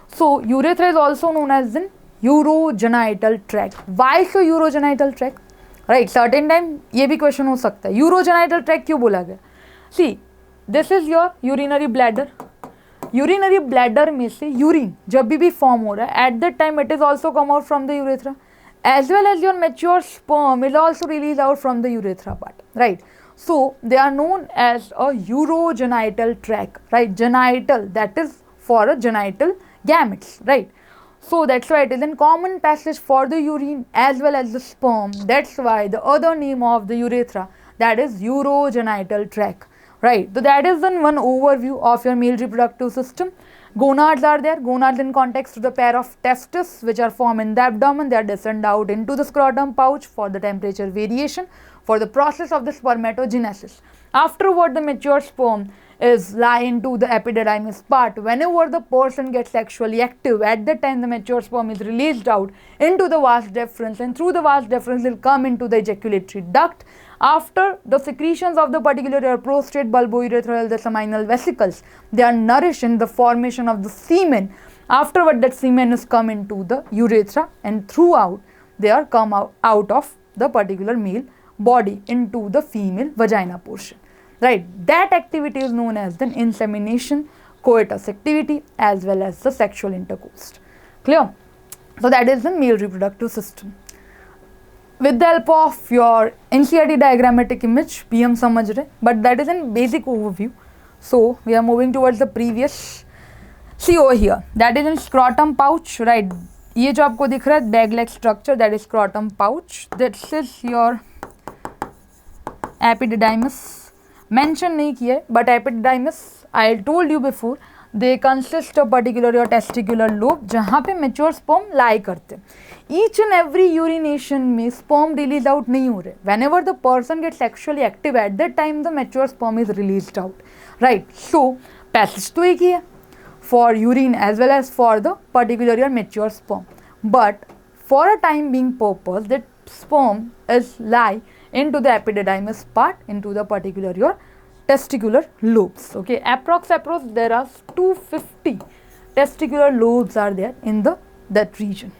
so urethra is also known as the urogenital tract. Why so urogenital tract? Right, certain time ये भी question हो सकता है urogenital tract क्यों बोला गया. See, this is your urinary bladder. Urinary bladder में से urine जब भी form हो रहा है, at that time it is also come out from the urethra, as well as your mature sperm is also released out from the urethra part. Right, So they are known as a urogenital tract, right? Genital, that is for a genital gametes, right? So that's why it is in common passage for the urine as well as the sperm. That's why the other name of the urethra, that is urogenital tract, right? So that is then one overview of your male reproductive system. Gonads are there. Gonads in context to the pair of testes which are formed in the abdomen. They are descend out into the scrotum pouch for the temperature variation for the process of the spermatogenesis. Afterward, the mature sperm is lie into the epididymis part. Whenever the person gets sexually active, at that time the mature sperm is released out into the vas deferens, and through the vas deferens will come into the ejaculatory duct. After the secretions of the particular prostate, bulbourethral, the seminal vesicles, they are nourished in the formation of the semen. Afterward, that semen is come into the urethra, and throughout they are come out of the particular male body into the female vagina portion, right? That activity is known as the insemination, coitus activity, as well as the sexual intercourse. Clear? So that is the male reproductive system. With the help of your NCERT diagrammatic image भी हम समझ रहे, but that is in basic overview. So we are moving towards the previous. See over here, that is in scrotum pouch, right? ये जो आपको दिख रहा है bag like structure, that is scrotum pouch. This is your epididymis. Mention नहीं किया है, but epididymis I told you before, they consist of particular your testicular lobe जहाँ पे mature sperm lie करते हैं. Each and every urination में sperm release out नहीं हो रहे. Whenever the person gets sexually active, at that time the mature sperm is released out, right? So passage तो एक ही है for urine as well as for the particular your mature sperm, but for a time being purpose, that sperm is lie into the epididymis part, into the particular your testicular lobes. Okay, approx there are 250 testicular lobes are there in that region,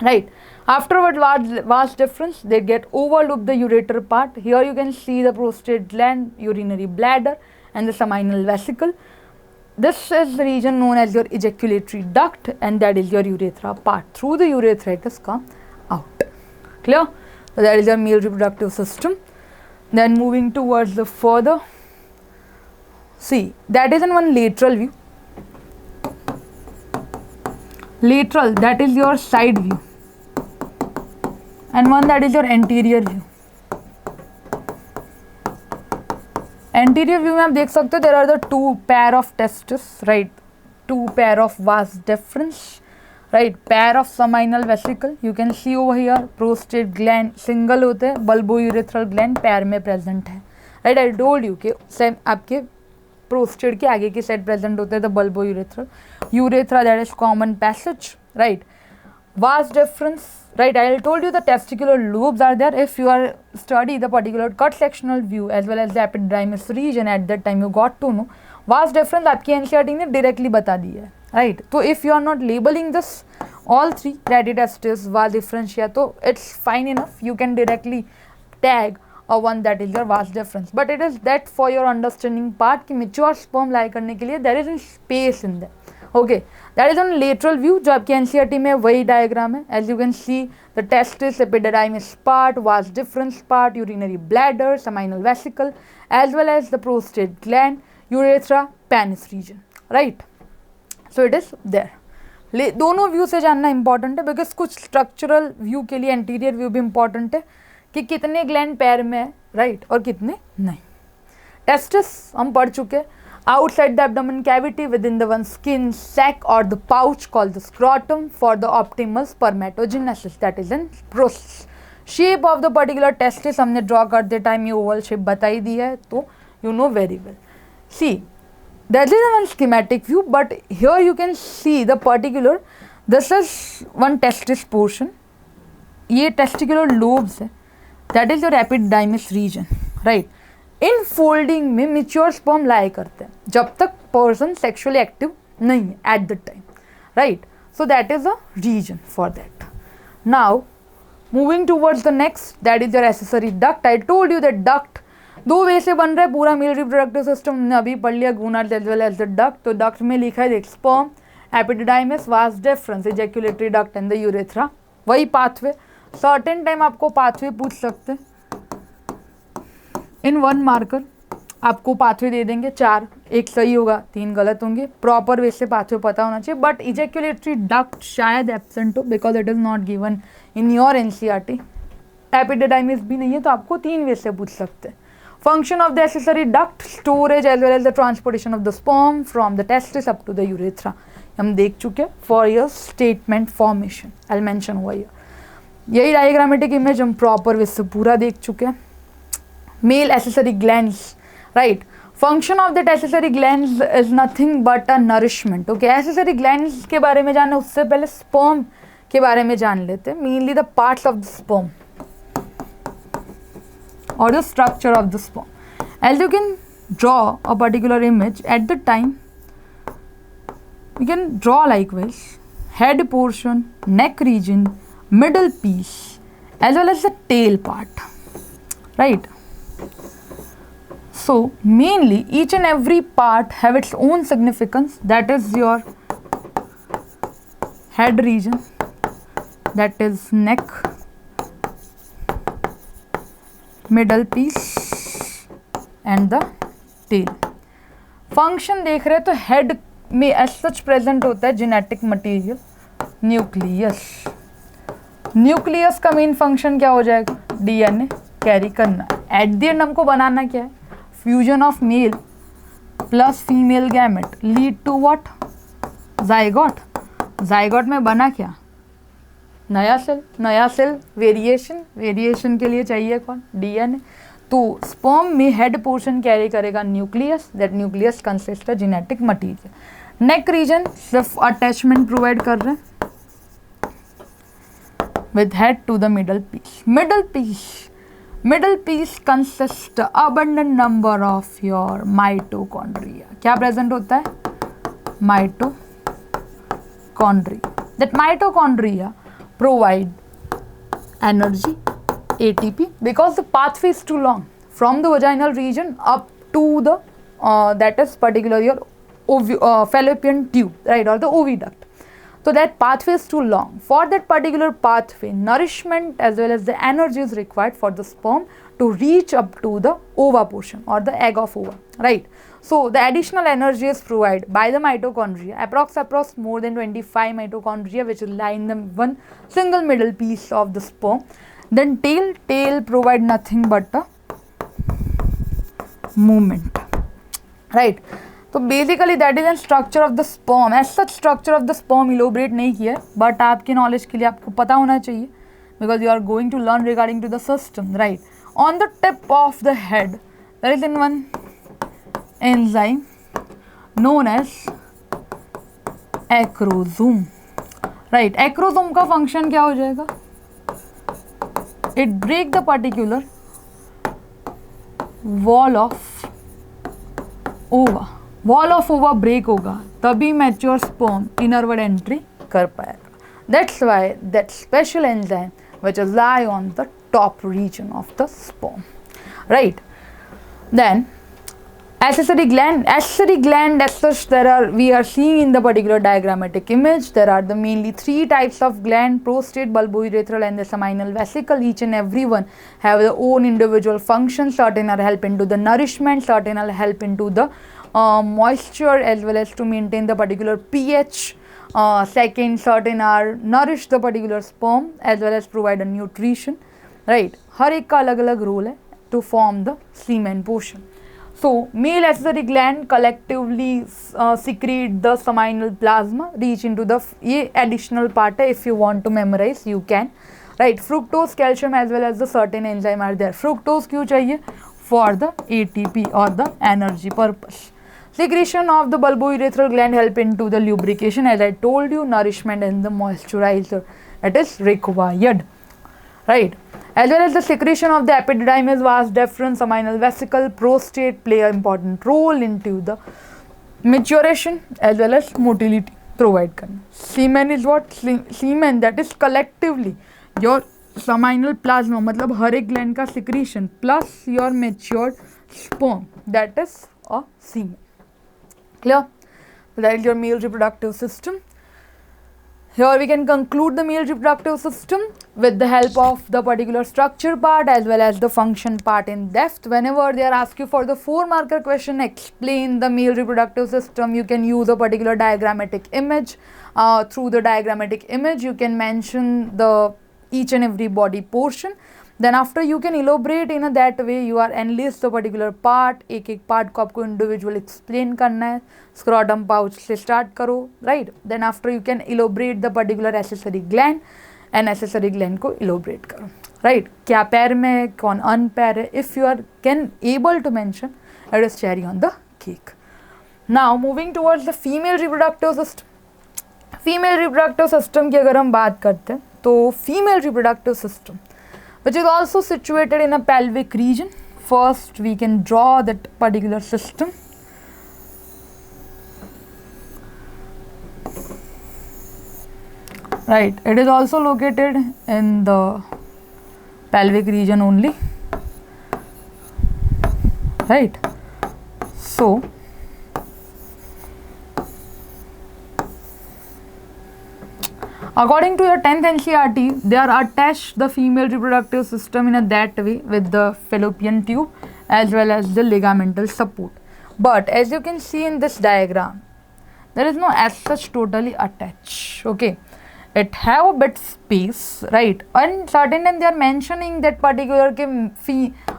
right? Afterward, vas deferens, they get overloop the ureter part. Here you can see the prostate gland, urinary bladder, and the seminal vesicle. This is the region known as your ejaculatory duct, and that is your urethra part. Through the urethra it has come out. Clear? So that is your male reproductive system. Then moving towards the further, see, that is in one lateral view. Lateral, that is your side view, and one that is your anterior view. Anterior view में आप देख सकते हो there are the two pair of testes, right? Two pair of vas deferens, right? Pair of seminal vesicle. You can see over here prostate gland single होते हैं, bulbourethral gland pair में present है, right? I told you कि same आपके prostate के आगे की side present होते हैं the bulbourethral, urethra that is common passage, right? Vas deferens, right? I told you the testicular lobes are there. If you are study the particular cut sectional view as well as the epididymis region, at that time you got to know vas deferens आपकी NCERT ने directly बता दी है, right? So if you are not labeling this all three, radi testis, vas deferentia, तो it's fine enough. You can directly tag a one that is your vas deferens. But it is that for your understanding part कि mature sperm lie करने के लिए there is a space in there. Okay, that is on lateral view जो आपकी NCERT में वही diagram है. As you can see, the testis, epididymis part, vas deferens part, urinary bladder, seminal vesicle, as well as the prostate gland, urethra, penis region, right? So it is there. दोनों view से जानना important है because कुछ structural view के लिए anterior view भी important है कि कितने ग्लैंड पैर में है, राइट, और कितने नहीं. टेस्टिस हम पढ़ चुके. Outside the abdomen cavity within the one skin sac or the pouch called the scrotum for the optimal spermatogenesis, that is in process. Shape of the particular testis हमने draw करते time ये oval shape बता ही दी है, तो you know very well. See, that is one schematic view, but here you can see the particular, this is one testis portion, ये testicular lobes है, that is your epididymis region, right? इन folding में mature sperm lie करते हैं जब तक person sexually active नहीं है at the time, right? So that is a reason for that. Now moving towards the next, that is your accessory duct. I told you that duct दो way से बन रहा है पूरा मेल रिप्रोडक्टिव सिस्टम. हमने अभी पढ़ लिया gonads as well as the duct. तो डक्ट में लिखा है देख sperm, epididymis, vas deferens, ejaculatory duct and the urethra. वही पाथवे. सर्टेन टाइम आपको पाथवे पूछ सकते हैं. इन 1 मार्कर आपको पाथवे दे देंगे 4, 1 सही होगा 3 गलत होंगे, प्रॉपर वे से पाथवे पता होना चाहिए। बट इजैक्यूलेटरी डक्ट शायद एब्सेंट हो because it is not given in your NCERT. Epididymis भी नहीं है तो आपको 3 वे से पूछ सकते हैं। Function of the accessory duct, storage as well as the transportation of the sperm from the testis up to the urethra, हम देख चुके हैं। For your statement formation I will mention हुआ यही डायग्रामेटिक इमेज हम प्रॉपर वे से पूरा देख चुके हैं। Male accessory glands, right, function of the accessory glands is nothing but a nourishment. Okay, accessory glands के बारे में जानना उससे पहले स्पर्म के बारे में जान लेते हैं। Mainly the parts of the sperm or the structure of the sperm. As you can draw a particular image at the time, we can draw likewise head portion, neck region, middle piece as well as the tail part, right? So mainly each and every part have its own significance. That is your head region, that is neck, middle piece and the tail. Function देख रहे हैं तो head में as such present होता है genetic material nucleus. Nucleus का main function क्या हो जाएगा? डीएनए कैरी करना। एट द एंड हमको बनाना क्या है? Fusion of male plus female gamete lead to what? Zygote. Zygote में बना क्या? नया सेल। नया सेल वेरिएशन, वेरिएशन के लिए चाहिए कौन? डीएनए। तो स्पर्म में हेड पोर्शन कैरी करेगा nucleus, that nucleus consist of genetic material. Neck region सिर्फ अटैचमेंट प्रोवाइड कर रहे हैं with head to the middle piece. Middle piece consist abundant number of your mitochondria. क्या प्रेजेंट होता है? Mitochondria. That mitochondria provide energy ATP because the pathway is too long from the vaginal region up to the that is particular your fallopian tube, right, or the oviduct. So that pathway is too long. For that particular pathway, nourishment as well as the energy is required for the sperm to reach up to the ova portion or the egg of ova, right? So the additional energy is provided by the mitochondria, approx more than 25 mitochondria which lie in the one single middle piece of the sperm. Then tail provide nothing but a movement, right? So basically that is the structure of the sperm. As such structure of the sperm elaborate नहीं किया, but आपके knowledge के लिए आपको पता होना चाहिए because you are going to learn regarding to the system, right? On the tip of the head there is one enzyme known as acrosome, right? Acrosome का function क्या हो जाएगा? It break the particular wall of ova. Wall of ova break होगा तभी mature sperm inward entry कर पाएगा. That's why that special enzyme which is lie on the top region of the sperm, right? Then accessory gland as such we are seeing in the particular diagrammatic image. There are the mainly three types of gland: prostate, bulbourethral and the seminal vesicle. Each and every one have their own individual functions. Certain are help into the nourishment, certain are help into the moisture as well as to maintain the particular pH. Second, certain are nourish the particular sperm as well as provide a nutrition, right? हर एक का अलग अलग role है to form the semen portion. So male accessory gland collectively secrete the seminal plasma, reach into the ये additional part है. If you want to memorize you can, right? Fructose, calcium as well as the certain enzyme are there. Fructose क्यों चाहिए? For the ATP or the energy purpose. Secretion of the bulbourethral gland help into the lubrication, as I told you, nourishment and the moisturizer that is required, right? As well as the secretion of the epididymis, vas deferens, seminal vesicle, prostate play an important role into the maturation as well as motility provide करना. Semen is what? Semen that is collectively your seminal plasma, मतलब हर एक gland का secretion plus your matured sperm, that is a semen. Clear? So that is your male reproductive system. Here we can conclude the male reproductive system with the help of the particular structure part as well as the function part in depth. Whenever they are asked you for the 4-marker question, explain the male reproductive system, you can use a particular diagrammatic image. Through the diagrammatic image, you can mention the each and every body portion. Then after you can elaborate in a that way, you are enlist the particular part. एक एक part को आपको individual explain करना है. Scrotum pouch से start करो, right? Then after you can elaborate the particular accessory gland and accessory gland को elaborate करो, right? क्या पैर में कौन unpair है? If you are can able to mention, it is cherry on the cake. Now moving towards the female reproductive system. Female reproductive system की अगर हम बात करते हैं तो female reproductive system which is also situated in a pelvic region. First we can draw that particular system. Right, it is also located in the pelvic region only, right? So according to your 10th NCERT, they are attached the female reproductive system in a that way with the fallopian tube as well as the ligamental support. But as you can see in this diagram, there is no as such totally attached, okay? It have a bit space, right? And certain time they are mentioning that particular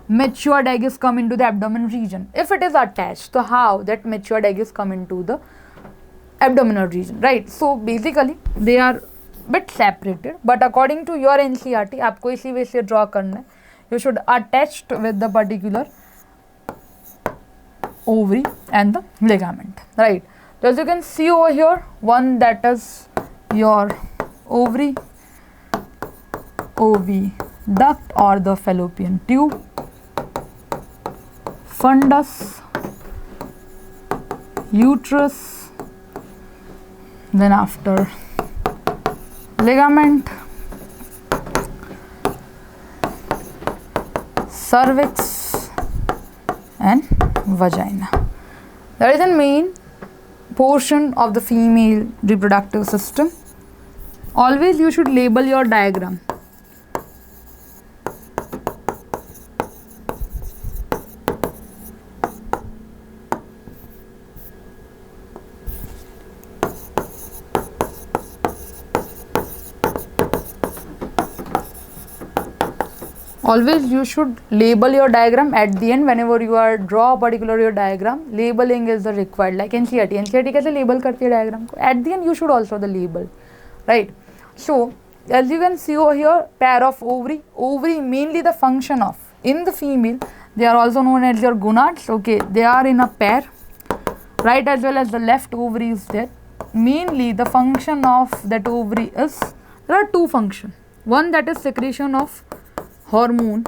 matured egg is come into the abdomen region. If it is attached, so how that matured egg is come into the abdominal region, right? So basically they are bit separated, but according to your NCERT, आपको इसी वे से draw करना है. You should attached with the particular ovary and the ligament, right? So as you can see over here, one that is your ovary, oviduct or the fallopian tube, fundus, uterus, then after ligament, cervix and vagina. That is the main portion of the female reproductive system. Always you should label your diagram. Always you should label your diagram at the end. Whenever you are draw a particular your diagram, labeling is the required. Like NCERT कैसे label करती है diagram को? At the end you should also the label, right? So as you can see over here, pair of ovary mainly the function of in the female, they are also known as your gonads, okay? They are in a pair, right? As well as the left ovary is there. Mainly the function of that ovary is, there are two functions. One that is secretion of hormone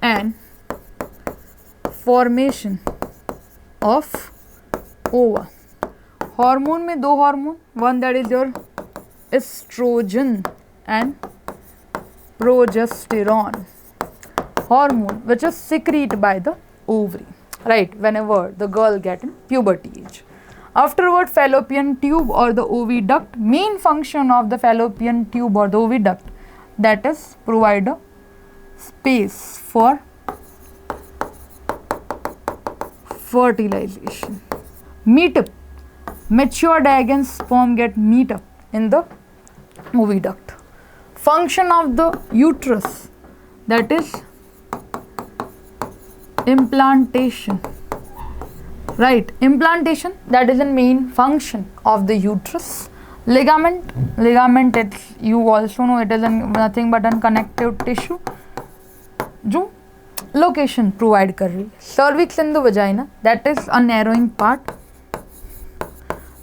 and formation of ova. Hormone में दो hormone, one that is your estrogen and progesterone hormone, which is secreted by the ovary, right? Whenever the girl get in puberty age. Afterward, fallopian tube or the oviduct, main function of the fallopian tube or the oviduct, that is provide a space for fertilization. Meet up, matured egg and sperm get meet up in the oviduct. Function of the uterus, that is implantation, right? Implantation, that is the main function of the uterus. Ligament, it's, you also know it is nothing but a connective tissue जो location provide कर रही. Cervix and the vagina, that is a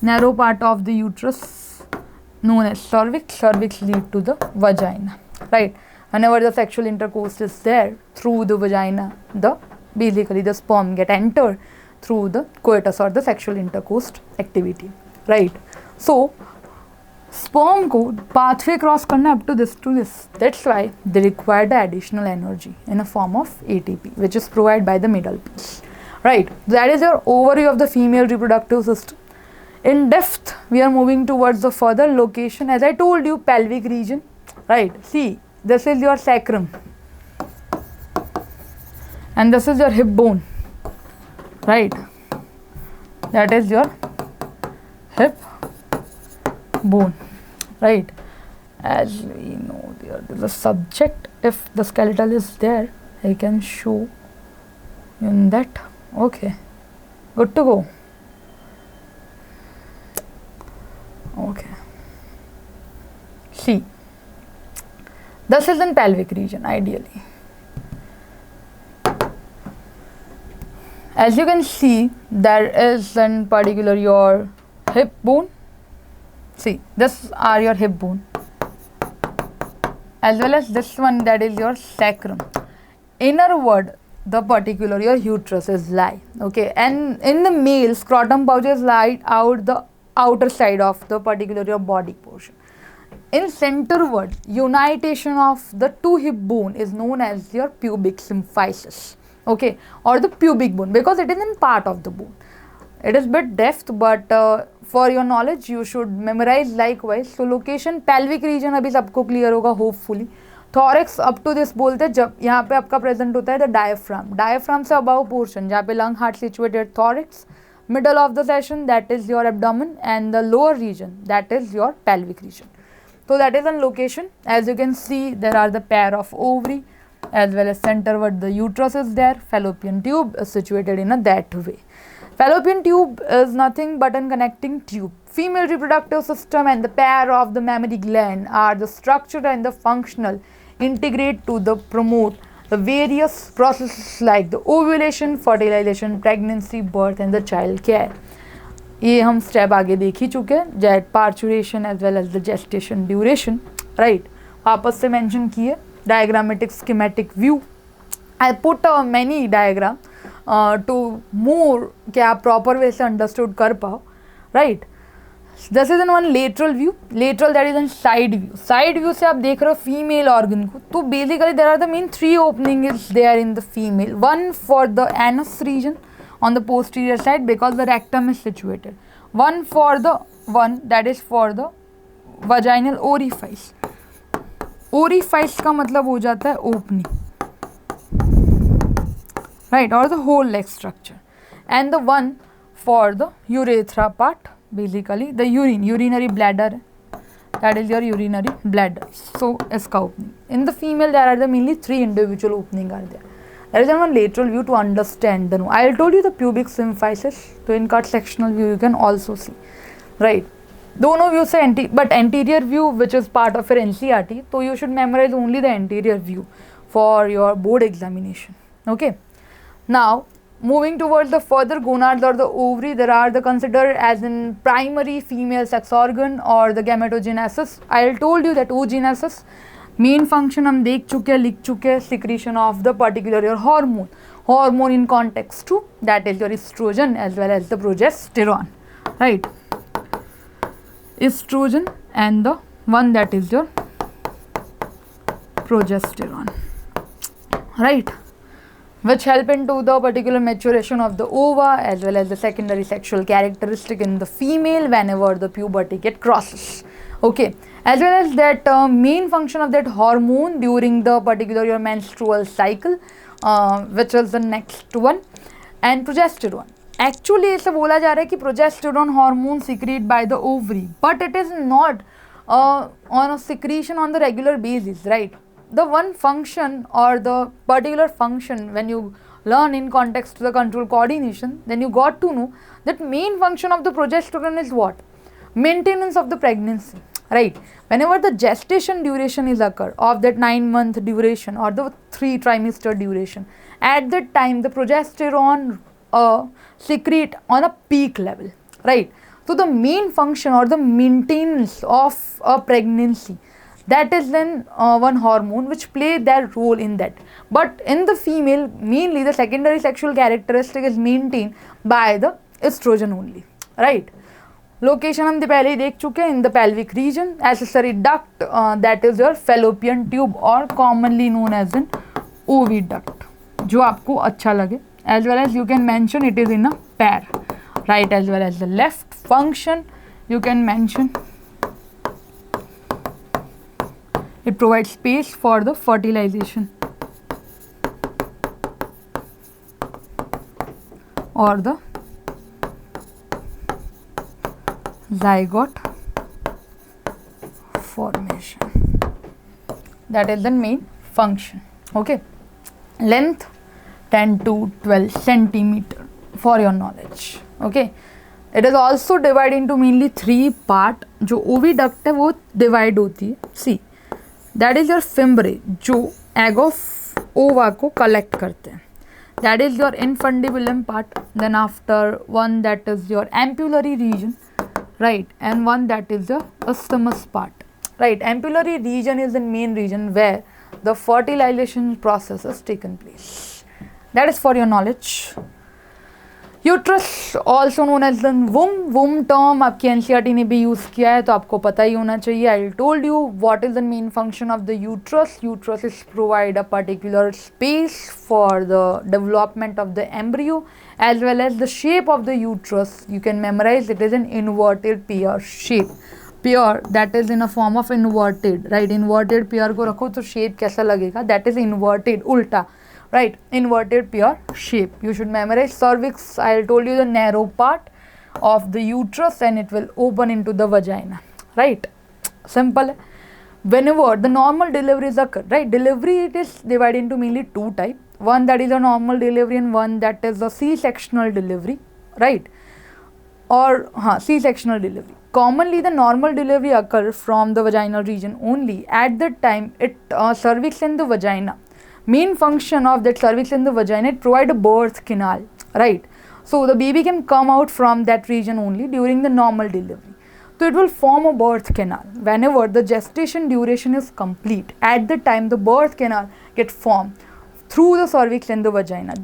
narrow part of the uterus known as cervix. Cervix lead to the vagina, right? Whenever the sexual intercourse is there through the vagina, basically the sperm get entered through the coitus or the sexual intercourse activity, right? So sperm को pathway cross करना up to this. That's why they require the additional energy in a form of ATP, which is provided by the middle piece, right? That is your overview of the female reproductive system. In depth, we are moving towards the further location. As I told you, pelvic region, right? See, this is your sacrum, and this is your hip bone, right? That is your hip bone, right? As we know, there is a subject. If the skeletal is there, I can show in that. Okay, good to go. Okay, see, this is in pelvic region ideally. As you can see, there is in particular your hip bone. See, this are your hip bone, as well as this one, that is your sacrum. Innerward, the particular your uterus is lie. Okay, and in the male, scrotum pouches lie out the outer side of the particular your body portion. In centerward, unitation of the two hip bone is known as your pubic symphysis, okay, or the pubic bone, because it is in part of the bone. It is bit depth, but for your knowledge you should memorize likewise. So location pelvic region अभी सबको clear होगा hopefully. Thorax up to this बोलते हैं जब यहाँ पे आपका present होता है the diaphragm. Diaphragm से above portion जहाँ पे lung heart situated, thorax. Middle of the session, that is your abdomen, and the lower region, that is your pelvic region. So that is on location. As you can see, there are the pair of ovary, as well as centerward the uterus is there. Fallopian tube is situated in a that way. Fallopian tube is nothing but a connecting tube. Female reproductive system and the pair of the mammary gland are the structure and the functional integrate to the promote the various processes like the ovulation, fertilization, pregnancy, birth and the child care. ये हम step आगे देख ही चुके हैं, जेट parturition as well as the gestation duration, right, वापस से मेंशन किए. Diagrammatic schematic view, I put many diagram to more कि आप प्रॉपर वे से अंडरस्टूड कर पाओ, right. This is in one lateral view, lateral that is in side view. Side view से आप देख रहे हो फीमेल ऑर्गन को, तो basically there are the main 3 opening is there in the female. One for the anus region on the posterior side because the rectum is situated. One for the one that is for the vaginal orifice. Orifice का मतलब हो जाता है opening, right, or the whole leg structure. And the one for the urethra part, basically the urinary bladder, that is your urinary bladder. So इसका opening. In the female there are the mainly 3 individual opening are there. There is one lateral view to understand the. I told you the pubic symphysis. So in cut sectional view you can also see, right. दोनों view से but anterior view which is part of your NCERT. So you should memorize only the anterior view for your board examination. Okay. Now moving towards the further gonads or the ovary, there are the considered as in primary female sex organ or the gametogenesis. I told you that oogenesis. Main function हम देख चुके हैं, लिख चुके हैं. Secretion of the particular your hormone in context to that is your estrogen as well as the progesterone, right. Estrogen and the one that is your progesterone, right, which help into the particular maturation of the ova as well as the secondary sexual characteristic in the female whenever the puberty get crosses, okay, as well as that main function of that hormone during the particular your menstrual cycle, which is the next one, and progesterone. Actually ऐसा बोला जा रहा है कि progesterone hormone secreted by the ovary, but it is not on a secretion on the regular basis, right. The one function or the particular function when you learn in context to the control coordination, then you got to know that main function of the progesterone is what? Maintenance of the pregnancy, right. Whenever the gestation duration is occur of that 9-month duration or the 3 trimester duration, at that time the progesterone secrete on a peak level, right. So the main function or the maintenance of a pregnancy, that is then one hormone which play that role in that. But in the female, mainly the secondary sexual characteristic is maintained by the estrogen only, right. Location हम पहले ही देख चुके हैं, in the pelvic region, accessory duct, that is your fallopian tube or commonly known as an oviduct, जो आपको अच्छा लगे, as well as you can mention it is in a pair, right, as well as the left function, you can mention it provides space for the fertilization or the zygote formation. That is the main function. Okay, length 10 to 12 centimeter for your knowledge. Okay, it is also divided into mainly 3 part. जो oviduct है वो divide होती है. सी that is your fimbriae जो egg of ओवा को collect करते हैं. That is your infundibulum part. Then after one that is your ampullary region, right, and one that is the isthmus part, right. Ampullary region is the main region where the fertilization process is taken place. That is for your knowledge. Uterus also known as the womb. Womb term आपकी NCERT ने भी use किया है तो आपको पता ही होना चाहिए. I told you what is the main function of the uterus. Uterus is provide a particular space for the development of the embryo as well as the shape of the uterus. You can memorize it is an inverted pear shape. Pear that is in a form of inverted, right? Inverted pear को रखो तो shape कैसा लगेगा? That is inverted, उल्टा. Right, inverted pear shape. You should memorize cervix. I told you the narrow part of the uterus and it will open into the vagina. Right, simple. Whenever the normal deliveries occur, right, delivery it is divided into mainly 2 types. One that is a normal delivery and one that is a C-sectional delivery. Right, or C-sectional delivery. Commonly the normal delivery occurs from the vaginal region only. At that time it cervix and the vagina. Main function of that cervix and the vagina, it provide a birth canal, right? So the baby can come out from that region only during the normal delivery. So it will form a birth canal. Whenever the gestation duration is complete, at the time the birth canal get formed through the cervix and the vagina.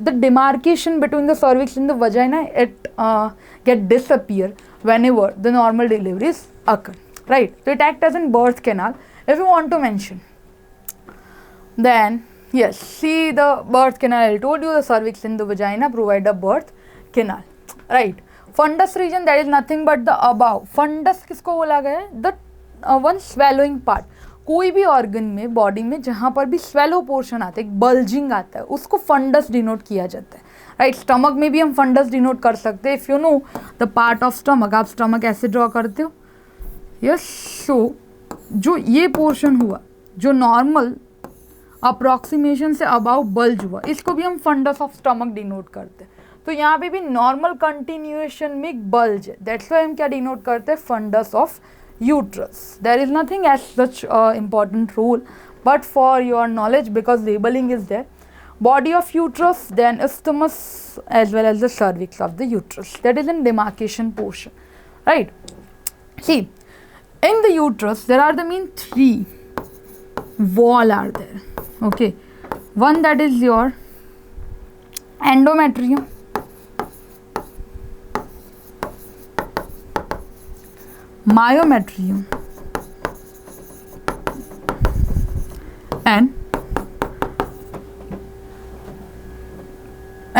The demarcation between the cervix and the vagina, it get disappear whenever the normal deliveries occur, right? So it acts as a birth canal. If you want to mention, then yes, see the birth canal. I told you the cervix and the vagina provide a birth canal, right? Fundus region, that is nothing but the above. Fundus किसको बोला गया है? The one swallowing part. कोई भी organ में body में जहाँ पर भी स्वेलो पोर्शन आता है, एक बल्जिंग आता है, उसको फंडस डिनोट किया जाता है, राइट. स्टमक में भी हम फंडस डिनोट कर सकते हैं. If you know the part of stomach, आप स्टमक ऐसे ड्रॉ करते हो. यस, सो जो ये पोर्शन हुआ जो नॉर्मल अप्रॉक्सीमेशन से अबाउ बल्ज हुआ, इसको भी हम फंडस ऑफ स्टमक डिनोट करते हैं. तो यहाँ पे भी नॉर्मल कंटिन्यूएशन में एक बल्ज है, दैट्स व्हाई हम क्या डिनोट करते हैं? Fundus of uterus. There is nothing as such important role, but for your knowledge because labelling is there. Body of uterus, then isthmus as well as the cervix of the uterus, that is in demarcation portion, right? See, in the uterus there are the main 3 wall are there. Okay, one that is your endometrium, myometrium and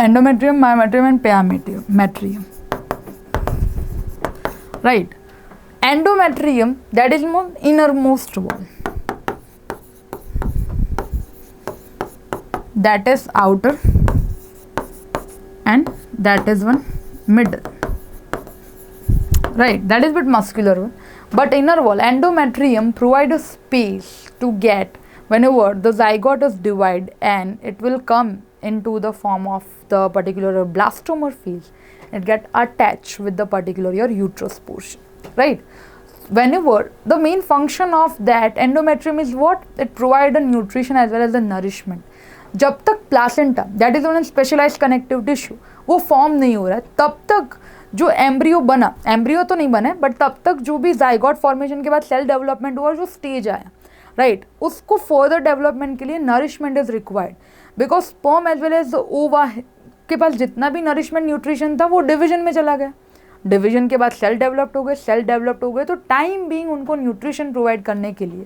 endometrium, myometrium and permetrium, right? Endometrium, that is more innermost wall, that is outer and that is one middle, right? That is bit muscular one, but inner wall endometrium provide a space to get whenever the zygote is divided and it will come into the form of the particular blastoma phase. It get attached with the particular your uterus portion, right? Whenever the main function of that endometrium is what? It provide a nutrition as well as the nourishment. जब तक placenta, that is one specialized connective tissue, वो form नहीं हो रहा है, तब तक जो एम्ब्रियो बना, एम्ब्रियो तो नहीं बना है बट तब तक जो भी जाइगोट फॉर्मेशन के बाद सेल डेवलपमेंट हुआ, जो स्टेज आया, राइट, उसको फर्दर डेवलपमेंट के लिए nourishment is required. Because sperm as well as ova के पास जितना भी नरिशमेंट न्यूट्रिशन था वो डिवीजन में चला गया. डिवीजन के बाद सेल डेवलप्ड हो गए, सेल डेवलप्ड हो गए, तो टाइम बीइंग उनको न्यूट्रिशन प्रोवाइड करने के लिए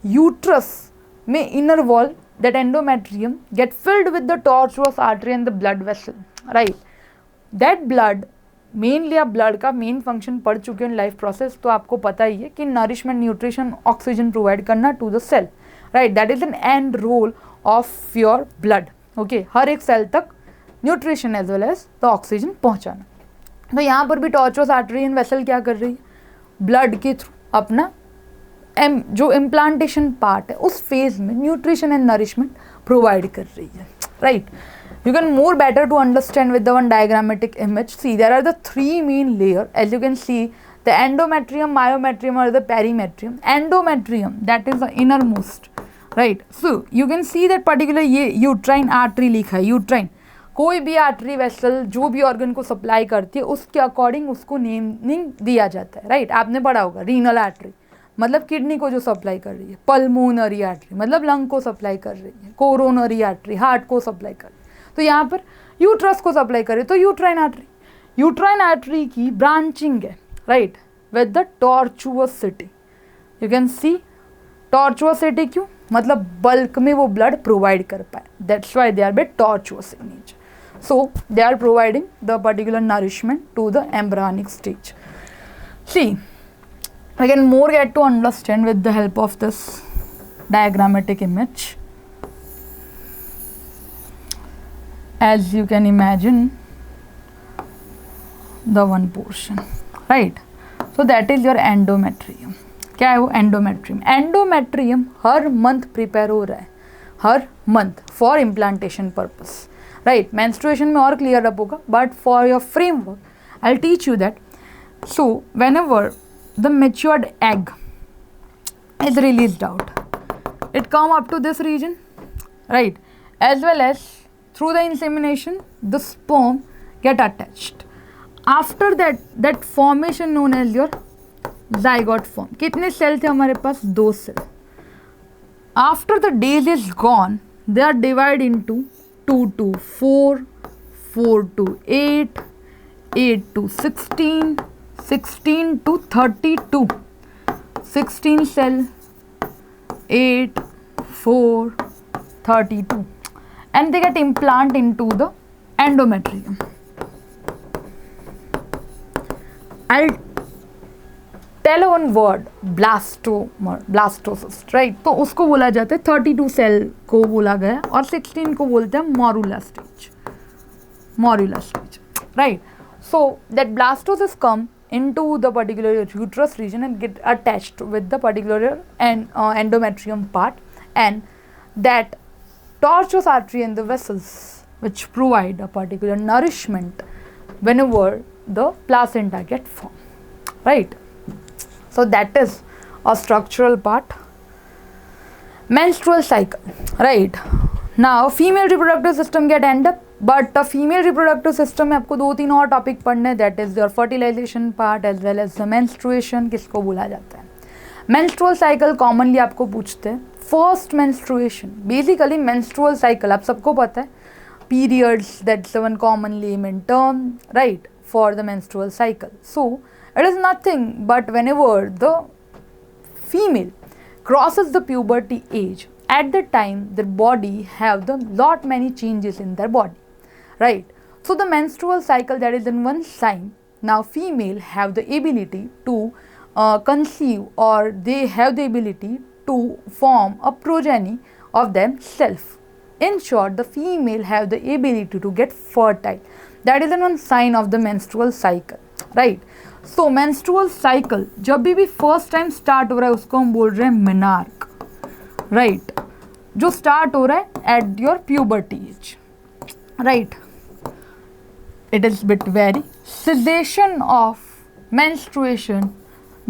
यूट्रस में inner wall, that endometrium get filled with the tortuous artery and the blood vessel, right? That blood mainly आप ब्लड का मेन फंक्शन पढ़ चुके हैं लाइफ प्रोसेस, तो आपको पता ही है कि नरिशमेंट, न्यूट्रिशन, ऑक्सीजन प्रोवाइड करना to the cell, right, that is an end role of your blood, okay, हर एक सेल तक nutrition as well as the oxygen पहुंचाना। तो यहाँ पर भी टॉर्चुअस आर्टरी एंड वेसल क्या कर रही है, ब्लड के थ्रू अपना जो इम्प्लांटेशन पार्ट है उस फेज में न्यूट्रिशन एंड नरिशमेंट प्रोवाइड कर रही है, right. You can more better to understand with the one diagrammatic image. See, there are the three main layer. As you can see, the endometrium, myometrium or the perimetrium. Endometrium, that is the innermost, right. So you can see that particular ये uterine artery लिखा है, uterine, कोई भी artery vessel जो भी organ को supply करती है उसके अकॉर्डिंग उसको नेमिंग दिया जाता है, राइट। आपने पढ़ा होगा रीनल आर्टरी मतलब किडनी को जो सप्लाई कर रही है, पल्मोनरी आर्टरी मतलब लंग को सप्लाई कर रही है, कोरोनरी आर्टरी हार्ट को सप्लाई कर रही है, तो यहाँ पर यूट्रस को सप्लाई करे तो यूट्राइन आर्टरी की ब्रांचिंग है, right, with the tortuosity. You can see tortuosity क्यों, मतलब बल्क में वो ब्लड प्रोवाइड कर पाए, that's why they are with tortuous in nature. So they are providing the particular nourishment to the embryonic stage. See, I can more get to understand with the help of this diagrammatic image. As you can imagine, the one portion, right. So that is your endometrium. क्या है वो endometrium? Endometrium हर month prepare हो रहा है, हर month for implantation purpose, right. Menstruation में और clear up होगा, but for your framework I'll teach you that. So whenever the matured egg is released out, it come up to this region, right, as well as through the insemination the sperm get attached. After that formation known as your zygote form. कितने cell थे हमारे पास, 2 cell. After the days is gone, they are divided into 2 to 4, 4 to 8, 8 to 16, 16 to 32, 16 cell, 8, 4, 32, and they get implanted into the endometrium. I'll tell one word, blastocyst, right. तो उसको बोला जाता है 32 cell को बोला गया और 16 को बोलते हैं morula stage, right. So that blastocyst come into the particular uterus region and get attached with the particular endometrium part, and that tortuous artery and the vessels which provide a particular nourishment whenever the placenta get formed, right. So that is a structural part. Menstrual cycle, right. Now female reproductive system get end up, but female reproductive system में आपको 2-3 और topic पढ़ने, that is your fertilisation part as well as the menstruation, किसको बोला जाता है। Menstrual cycle commonly आपको पूछते हैं। First menstruation, basically menstrual cycle आप सबको पता है, periods, that's one commonly mean term, right, for the menstrual cycle. So it is nothing but whenever the female crosses the puberty age, at that time their body have the lot many changes in their body, right. So the menstrual cycle, that is in one sign. Now female have the ability to conceive, or they have the ability to form a progeny of themselves. In short, the female have the ability to get fertile. That is in one sign of the menstrual cycle, right. So menstrual cycle जब भी first time start हो रहा है उसको हम बोल रहे हैं मेनार्क, राइट, जो स्टार्ट हो रहा है at your puberty as, right. It is bit very cessation of menstruation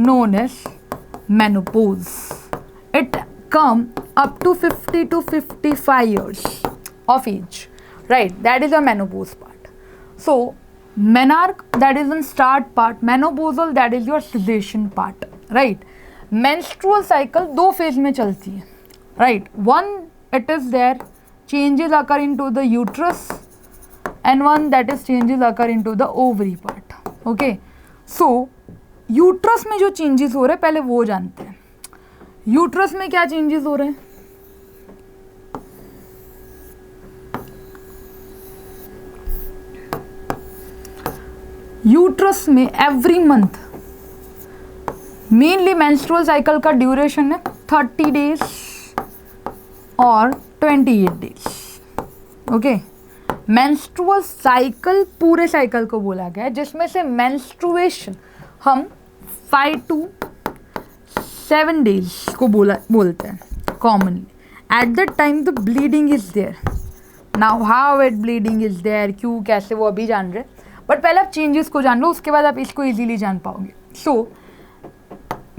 known as menopause. It come up to 50 to 55 years of age, right. That is a menopause part. So menarche, that is in start part, menopausal, that is your cessation part, right. Menstrual cycle 2 phase में चलती है, right. One, it is there changes occur into the uterus, and one that is changes occur into the ovary part, okay. So uterus में जो changes हो रहे हैं पहले वो जानते हैं. यूट्रस में क्या चेंजेस हो रहे हैं? यूट्रस में every month mainly menstrual cycle का ड्यूरेशन है 30 डेज और 28 डेज. ओके, मेंस्ट्रुअल साइकिल पूरे साइकिल को बोला गया है, जिसमें से मेंस्ट्रुएशन हम 5 to 7 डेज को बोलते हैं commonly. At that time the bleeding is there. Now how it bleeding is there, क्यों, कैसे, वो अभी जान रहे हैं, बट पहले आप चेंजेस को जान लो, उसके बाद आप इसको इजीली जान पाओगे. सो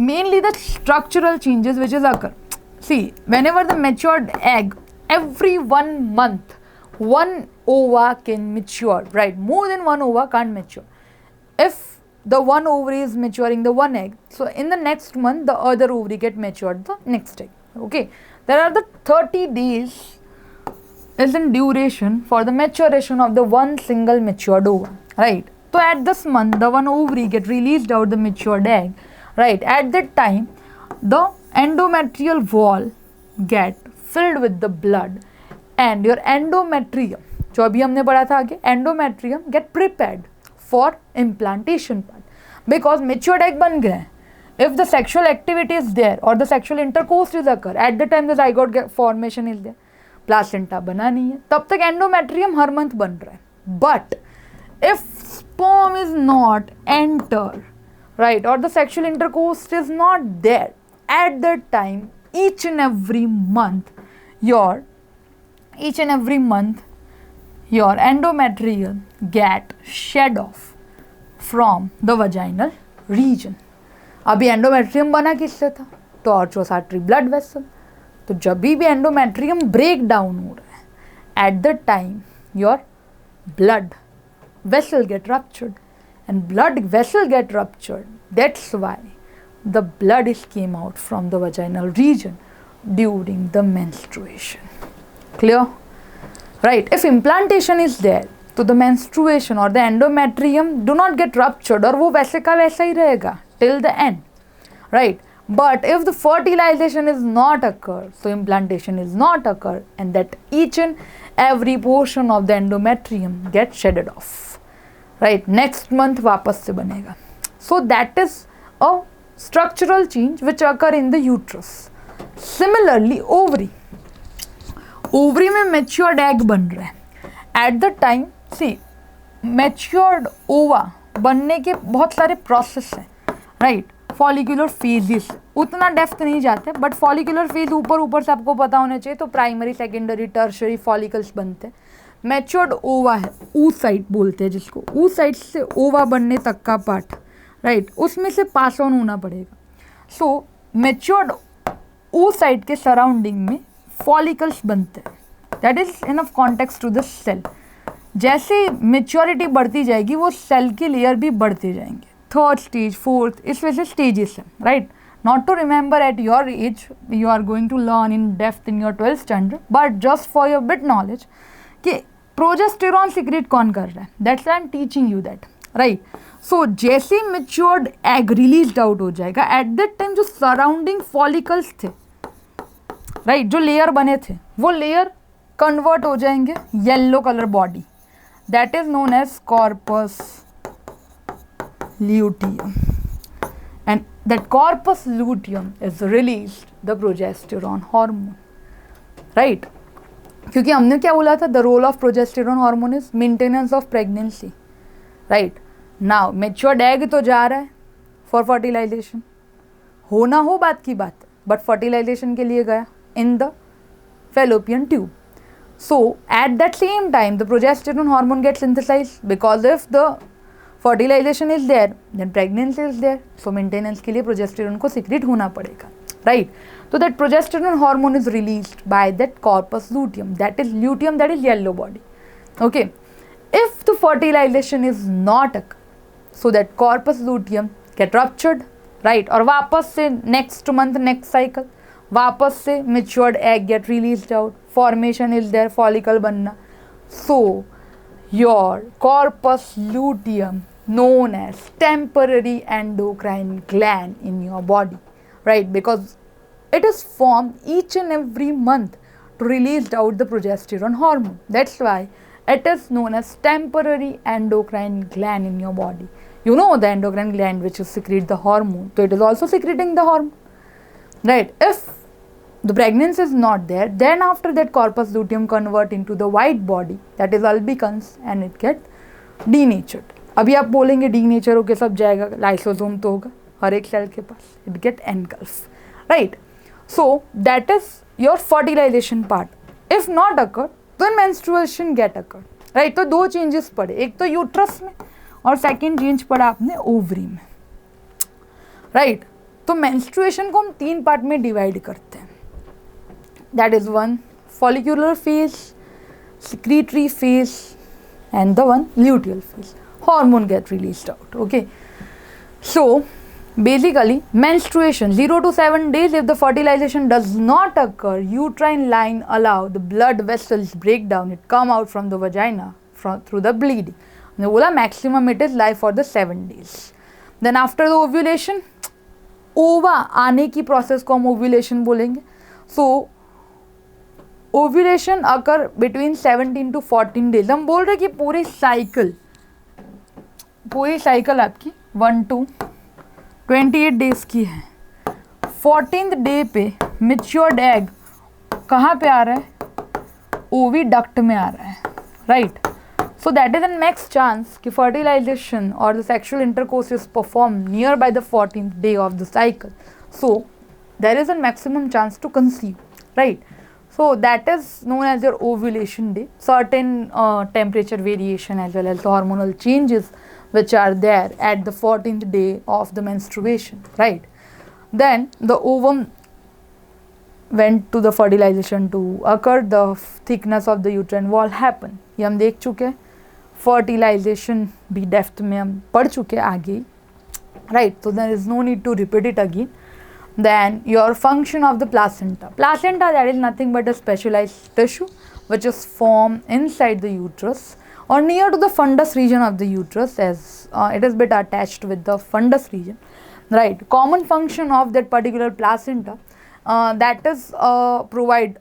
mainly the structural changes which is occur. See, whenever the matured egg, every 1 month, one ova can mature, right? More than one ova can't mature. If the one ovary is maturing the one egg, so in the next month, the other ovary get matured the next egg. Okay, there are the 30 days is in duration for the maturation of the one single matured ova, right? So at this month, the one ovary get released out the matured egg. Right, at that time the endometrial wall get filled with the blood and your endometrium, जो अभी हमने पढ़ा था आगे, endometrium get prepared for implantation part, because matured egg बन गए. If the sexual activity is there or the sexual intercourse is occur, at the time the zygote formation is there, placenta बना नहीं है, तब तक endometrium हर month बन रहा है. But if sperm is not enter, right, or the sexual intercourse is not there, at that time each and every month your endometrium get shed off from the vaginal region. अभी endometrium बना किससे था? tortuous artery blood vessel. तो जब भी endometrium break down हो रहा है, at that time your blood vessel get ruptured, and blood vessel get ruptured. That's why the blood is came out from the vaginal region during the menstruation. Clear? Right, if implantation is there, so the menstruation or the endometrium do not get ruptured, और वो वैसे का वैसा ही रहेगा till the end, right? But if the fertilization is not occur, so implantation is not occur, and that each and every portion of the endometrium get shedded off. Right, next month वापस से बनेगा. So that is a structural change which occur in the uterus. Similarly, ovary में matured egg बन रहा है. At the time, see, matured ova बनने के बहुत सारे process हैं, right? Follicular phases, उतना डेप्थ नहीं जाते, बट follicular phase ऊपर से आपको पता होना चाहिए. तो प्राइमरी, सेकेंडरी, टर्शरी follicles बनते हैं. मैच्योर्ड ओवा है, oocyte बोलते हैं जिसको, oocyte से ओवा बनने तक का पार्ट, राइट, उसमें से पास ऑन होना पड़ेगा. सो मैच्योर्ड oocyte के सराउंडिंग में फॉलिकल्स बनते हैं. That is enough context to the cell. जैसे मेच्योरिटी बढ़ती जाएगी वो सेल की लेयर भी बढ़ते जाएंगे. थर्ड स्टेज, फोर्थ, इस वजह से स्टेजेस हैं, right. Not to remember at your age, you are going to learn in depth in your 12th standard, but just for your bit knowledge कि प्रोजेस्टेरॉन सीक्रेट कौन कर रहा है, that's I am teaching you that, right. So जैसे matured egg release out हो जाएगा, at that time जो surrounding follicles थे, राइट, जो लेयर बने थे, वो लेयर कन्वर्ट हो जाएंगे yellow colour body, that is known as corpus luteum, and that corpus luteum is released the progesterone hormone, right. क्योंकि हमने क्या बोला था, the role of progesterone hormone is maintenance of pregnancy, right. now matured egg तो जा रहा है for fertilization, हो ना हो बात की बात, but fertilization के लिए गया in the fallopian tube. So at that same time the progesterone hormone gets synthesized, because if the fertilization is there then pregnancy is there, so maintenance के लिए progesterone को secrete होना पड़ेगा, right. So that progesterone hormone is released by that corpus luteum, that is luteum, that is yellow body, okay. If the fertilization is not occur, so that corpus luteum get ruptured, right, और वापस से next month next cycle वापस से matured egg get released out, formation is there, follicle बनना. So your corpus luteum known as temporary endocrine gland in your body, right, because it is formed each and every month to release out the progesterone hormone. That's why It is known as temporary endocrine gland in your body. You know the endocrine gland which is secrete the hormone, so it is also secreting the hormone, right? If the pregnancy is not there, then after that corpus luteum convert into the white body, that is albicans, and it get denatured. अभी आप बोलेंगे denature होके सब जाएगा, lysosome तो होगा हर एक cell के पास, it get engulf, right? So that is your fertilisation part. If not occur then menstruation get occur, right? तो दो चेंजेस पड़े, एक तो यूट्रस में और सेकेंड चेंज पड़ा आपने ओवरी में, राइट? तो मेंस्ट्रुएशन को हम 3 पार्ट में डिवाइड करते हैं. That is 1 follicular phase, secretory phase, and the 1 luteal phase. Hormone get released out. Okay, so basically menstruation 0 to 7 days. If the fertilization does not occur, uterine line allow the blood vessels break down, it come out from the vagina through the bleeding. ने बोला maximum it is life for the 7 days. Then after the ovulation, ओवा आने की process को हम ovulation बोलेंगे. So ovulation occur between 17 to 14 days. हम बोल रहे कि पूरी साइकिल आपकी 1 to 28 डेज की है. 14th डे पे मेच्योर्ड एग कहाँ पे आ रहा है? ओविडक्ट में आ रहा है, right? So that is a max chance कि fertilization or the sexual intercourse is performed near by the 14th day of the cycle. So there is a maximum chance to conceive, right? So that is known as your ovulation day. Certain temperature variation as well as the hormonal changes which are there at the 14th day of the menstruation, right? Then the ovum went to the fertilization to occur, the thickness of the uterine wall happen. ये हम देख चुके हैं. Fertilisation भी depth में हम पढ़ चुके हैं आगे, राइट? तो there is no need to repeat it again. Then your function of the placenta. Placenta that is nothing but a specialized tissue which is formed inside the uterus or near to the fundus region of the uterus, as it is bit attached with the fundus region, right? Common function of that particular placenta that is provide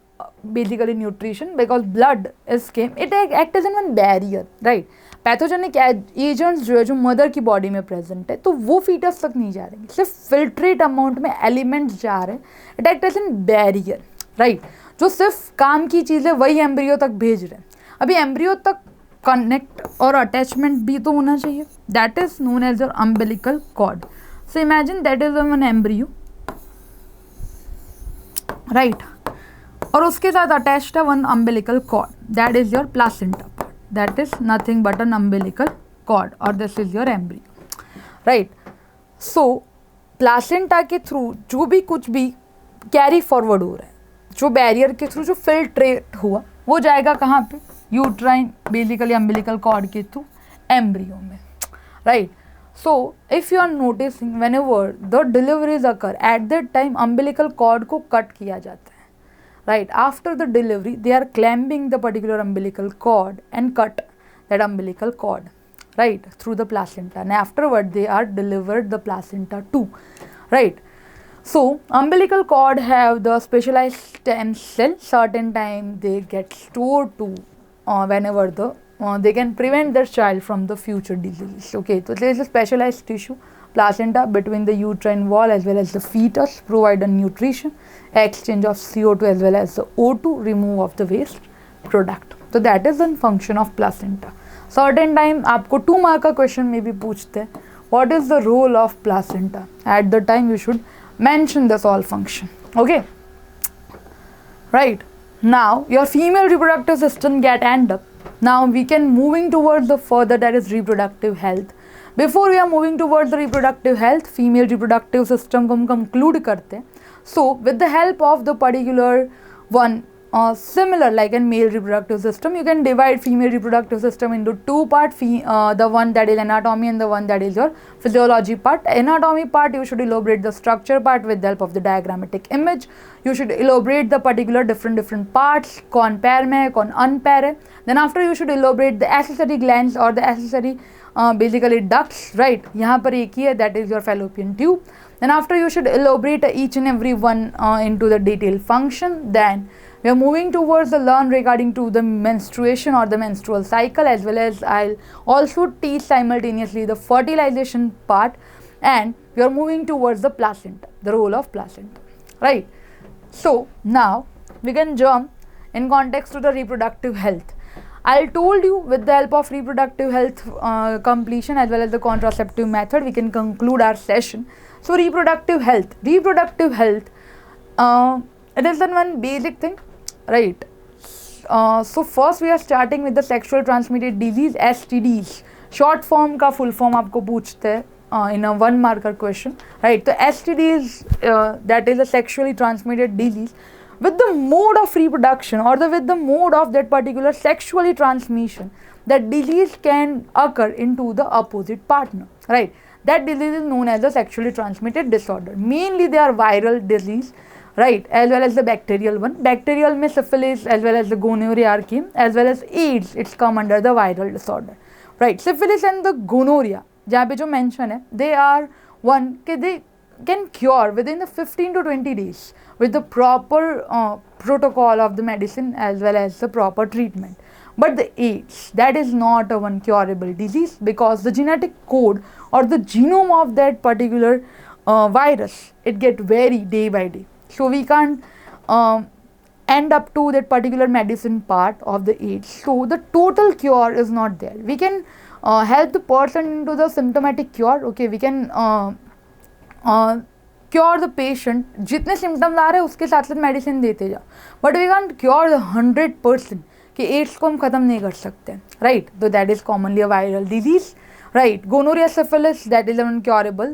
basically nutrition, because blood is came, it act as an barrier, right? Pathogenic agents जो है जो mother की body में present है तो वो foetus तक नहीं जा रहे, सिर्फ फिल्ट्रेट अमाउंट में एलिमेंट्स जा रहे हैं. It act as an barrier, right? जो सिर्फ काम की चीज़ें वही एम्ब्रियो तक भेज रहे हैं. अभी एम्ब्रियो तक कनेक्ट और अटैचमेंट भी तो होना चाहिए. That is known as your umbilical cord. So imagine that is an embryo, right? और उसके साथ अटैच्ड है one umbilical cord, that is your placenta. That is nothing but an umbilical cord, or this is your embryo, right? So placenta के through जो भी कुछ भी carry forward हो रहा है, जो बैरियर के थ्रू जो फिल्ट्रेट हुआ वो जाएगा कहाँ पे? यूट्राइन बेसिकली अम्बिलिकल कॉर्ड के थ्रू एम्ब्रियो में, right? So if you are noticing whenever the deliveries occur at that time umbilical cord को कट किया जाता है, right? After the delivery they are clamping the particular umbilical cord and cut that umbilical cord, right, through the placenta, and afterward they are delivered the placenta too, right? So umbilical cord have the specialized stem cell. Certain time they get stored to whenever the they can prevent their child from the future diseases. Okay, so there is a specialized tissue placenta between the uterine wall as well as the fetus, provide a nutrition, exchange of CO2 as well as the O2, remove of the waste product. So that is the function of placenta. Certain time आपको 2 mark का question में भी पूछते हैं, what is the role of placenta? At the time you should mention this all function. Okay, right? Now your female reproductive system get end up. Now we can moving towards the further, that is reproductive health. Before we are moving towards the reproductive health, female reproductive system को हम conclude करते हैं. So with the help of the particular one similar like a male reproductive system, you can divide female reproductive system into 2 parts, the one that is anatomy and the one that is your physiology part. Anatomy part you should elaborate the structure part with the help of the diagrammatic image. You should elaborate the particular different parts, कौन पैर में है कौन अनपैर है. Then after you should elaborate the accessory glands or the accessory basically ducts, right? यहाँ पर एक ही है, that is your fallopian tube. Then after you should elaborate each and every one into the detailed function. Then We are moving towards the learn regarding to the menstruation or the menstrual cycle, as well as I'll also teach simultaneously the fertilization part, and we are moving towards the placenta, the role of placenta, right? So now we can jump in context to the reproductive health. I told you with the help of reproductive health completion as well as the contraceptive method, we can conclude our session. So reproductive health, it is the one basic thing, right? So first we are starting with the sexual transmitted disease, STDs. Short form का full form आपको पूछते हैं in a 1 marker question, right? So STDs, that is a sexually transmitted disease with the mode of reproduction or with the mode of that particular sexually transmission. That disease can occur into the opposite partner, right? That disease is known as a sexually transmitted disorder. Mainly they are viral disease, right, as well as the bacterial one. Bacterial में syphilis as well as the gonorrhea came, as well as AIDS, it's come under the viral disorder, right? Syphilis and the gonorrhea जहाँ पे जो mention है, they are one कि they can cure within the 15 to 20 days with the proper protocol of the medicine as well as the proper treatment. But the AIDS, that is not a one curable disease, because the genetic code or the genome of that particular virus, it get vary day by day. So we can't end up to that particular medicine part of the AIDS. So the total cure is not there. We can help the person into the symptomatic cure. Okay, we can cure the patient. जितने symptoms आ रहे हैं उसके साथ साथ medicine देते जाओ. But we can't cure the 100% कि ads को हम ख़त्म नहीं कर सकते, राइट? तो that is commonly a viral disease, right? Gonorrhea, syphilis, that is incurable.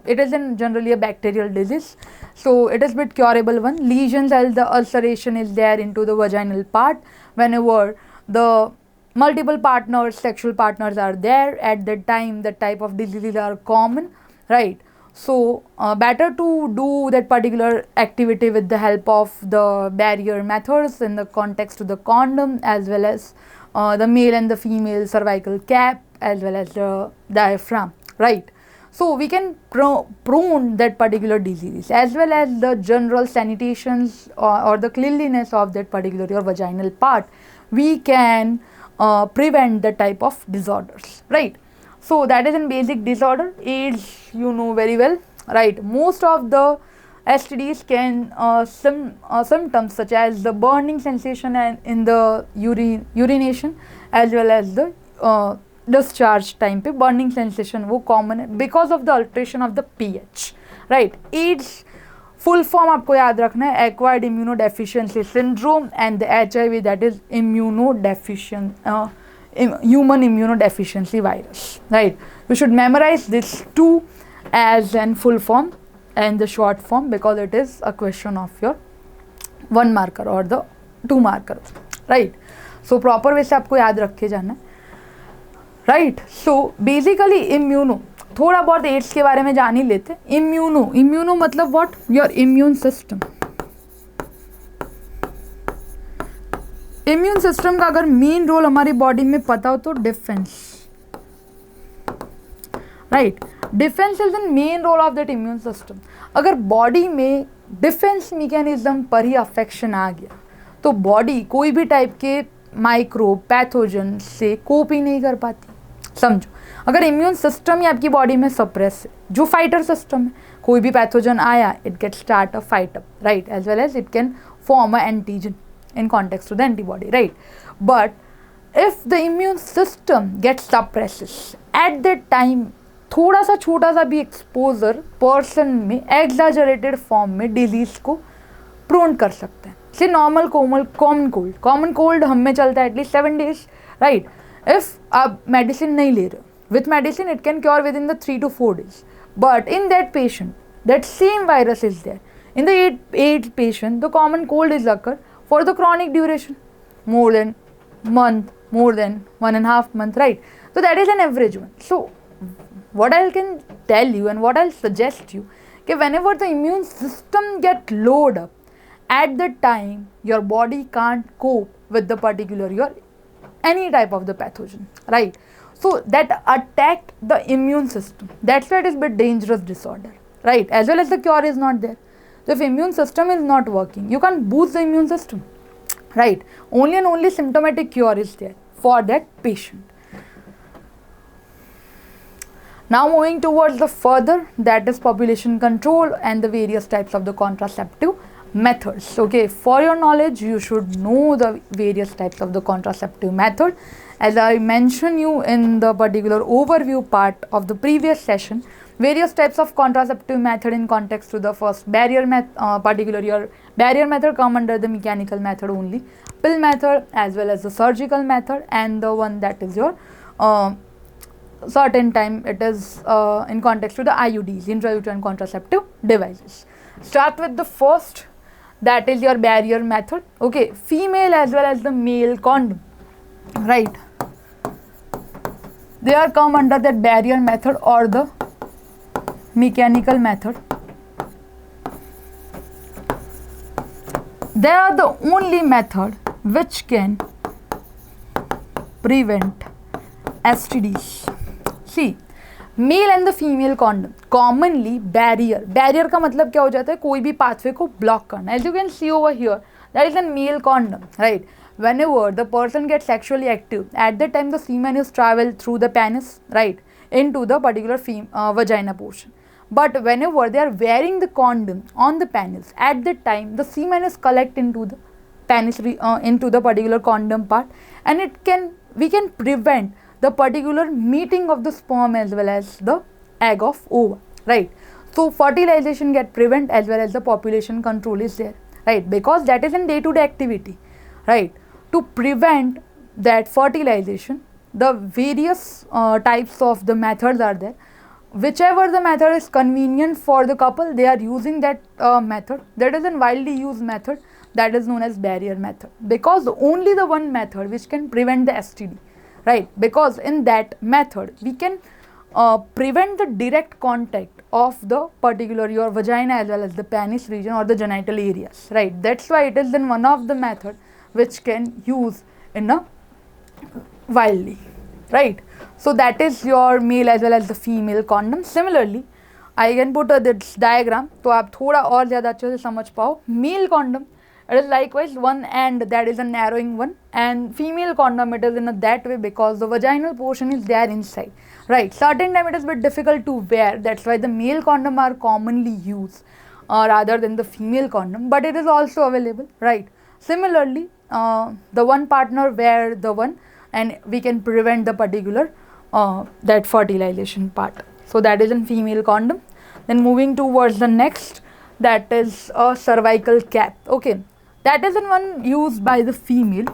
It is generally a bacterial disease, so it is bit curable one. Lesions as the ulceration is there into the vaginal part whenever the multiple partners, sexual partners are there at that time. That type of diseases are common, right? So better to do that particular activity with the help of the barrier methods in the context of the condom, as well as the male and the female cervical cap, as well as the diaphragm, right? So we can prone that particular disease, as well as the general sanitations or the cleanliness of that particular your vaginal part. We can prevent the type of disorders, right? So that is in basic disorder. AIDS, you know very well, right? Most of the STDs can symptoms such as the burning sensation and in the urination, as well as the discharge time पे burning sensation वो common है because of the alteration of the pH, right? AIDS full form आपको याद रखना है, acquired immunodeficiency syndrome, and the HIV, that is human immunodeficiency virus, right? You should memorize this two as an full form and the short form, because it is a question of your 1 marker or the 2 marker, right? So proper way से आपको याद रख के जाना है, right? So basically immuno, थोड़ा बहुत ads के बारे में जान ही लेते. इम्यूनो मतलब what? Your immune system. Immune system का अगर मेन रोल हमारी बॉडी में पता हो तो defense, right? Defense is the main role of that immune system. अगर बॉडी में डिफेंस मैकेनिज्म पर ही अफेक्शन आ गया तो बॉडी कोई भी टाइप के माइक्रो पैथोजन से कोप ही नहीं कर पाती. समझो, अगर इम्यून सिस्टम ही आपकी बॉडी में सप्रेस है, जो फाइटर सिस्टम है, कोई भी पैथोजन आया, it get start a fight up, right? As well as it can form a antigen in context to the antibody, right? But if the immune system gets suppresses at that time, थोड़ा सा छोटा सा भी exposure person में exaggerated form में disease को prone कर सकते हैं. से normal common cold हम में चलता है at least 7 days, right? If आप medicine नहीं ले रहे, with medicine it can cure within the 3 to 4 days. But in that patient, that same virus is there. In the AIDS patient, the common cold is occur for the chronic duration, more than month, more than 1.5 month, right? So that is an average one. So what I can tell you and what I'll suggest you, that whenever the immune system get load up, at that time your body can't cope with the particular your any type of the pathogen, right? So that attack the immune system. That's why it is a bit dangerous disorder, right? As well as the cure is not there. So if immune system is not working, you can't boost the immune system. right? Only and only symptomatic cure is there for that patient. Now moving towards the further, that is population control and the various types of the contraceptive methods. Okay, for your knowledge, you should know the various types of the contraceptive method. As I mentioned you in the particular overview part of the previous session, various types of contraceptive method in context to the first barrier method, particular your barrier method come under the mechanical method only, pill method as well as the surgical method, and the one that is your certain time it is in context to the IUDs, intrauterine contraceptive devices. Start with the first, that is your barrier method. Okay, female as well as the male condom, right? They are come under that barrier method or the mechanical method. They are the only method which can prevent STDs. See, mail and the female condom commonly barrier का मतलब क्या हो जाता है, कोई भी pathway को block करना. As you can see over here, that is an male condom, right? whenever the person gets sexually active, at that time the semen is travel through the penis, right, into the particular vagina portion. But whenever they are wearing the condom on the penis, at that time the semen is collect into the penis, into the particular condom part, and we can prevent the particular meeting of the sperm as well as the egg of ova, right? So fertilization get prevent as well as the population control is there, right? Because that is in day-to-day activity, right? To prevent that fertilization, the various types of the methods are there. Whichever the method is convenient for the couple, they are using that method. That is a widely used method, that is known as barrier method, because only the one method which can prevent the STD, right? Because in that method we can prevent the direct contact of the particular your vagina as well as the penis region or the genital areas, right? That's why it is then one of the method which can use in a widely, right? So that is your male as well as the female condom. Similarly, I can put this diagram तो आप थोड़ा और ज़्यादा अच्छे से समझ पाओ. Male condom, it is likewise one end, that is a narrowing one, and female condom it is in a that way because the vaginal portion is there inside, right? Certain time it is a bit difficult to wear, that's why the male condom are commonly used rather than the female condom, but it is also available, right? Similarly, the one partner wear the one, and we can prevent the particular that fertilization part. So that is in female condom. Then moving towards the next, that is a cervical cap. Okay, that is in one used by the female.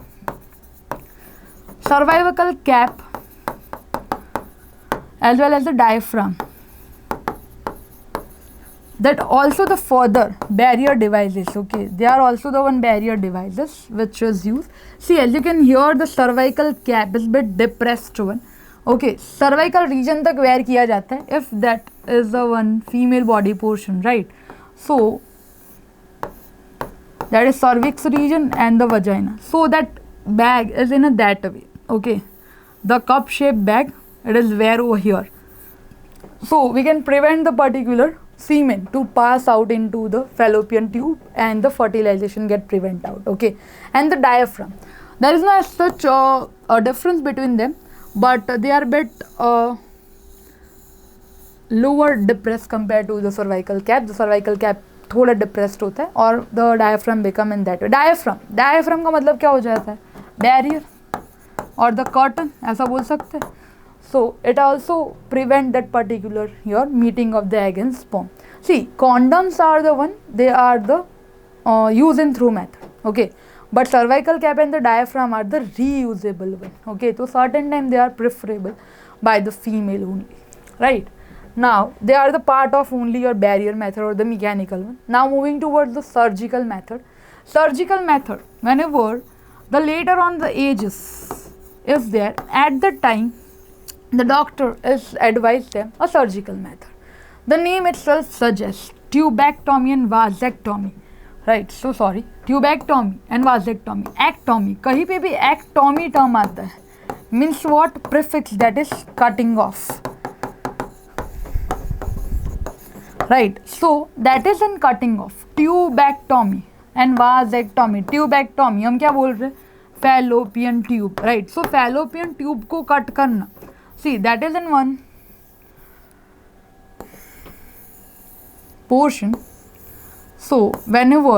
Cervical cap as well as the diaphragm, that also the further barrier devices. Okay, they are also the one barrier devices which is used. See, as you can hear, the cervical cap is bit depressed one. Okay, cervical region तक wear किया जाता है if that is the one female body portion, right? So that is cervix region and the vagina. So that bag is in a that way. Okay, the cup shaped bag, it is wear over here. So we can prevent the particular semen to pass out into the fallopian tube and the fertilization get prevent out. Okay, and the diaphragm, there is no such a difference between them, but they are bit lower depressed compared to the cervical cap. The cervical cap थोड़ा depressed होता है और the diaphragm become in that way. diaphragm का मतलब क्या हो जाता है, barrier or the curtain ऐसा बोल सकते हैं. So it also prevent that particular your meeting of the egg and sperm. See, condoms are the one, they are the use and throw method. Okay, but cervical cap and the diaphragm are the reusable one. Okay, so certain time they are preferable by the female only, right? Now they are the part of only your barrier method or the mechanical one. Now moving towards the surgical method. Surgical method, whenever the later on the ages is there, at the time the doctor is advised them a surgical method. The name itself suggests tubectomy and vasectomy, right? So sorry, tubectomy and vasectomy. Ectomy, कहीं पे भी ectomy term आता है, means what? Prefix, that is cutting off, right? So that is in cutting off. Tubectomy and vasectomy, tubectomy हम क्या बोल रहे हैं, fallopian tube, right. So fallopian tube को कट करना, see that is in one portion. So whenever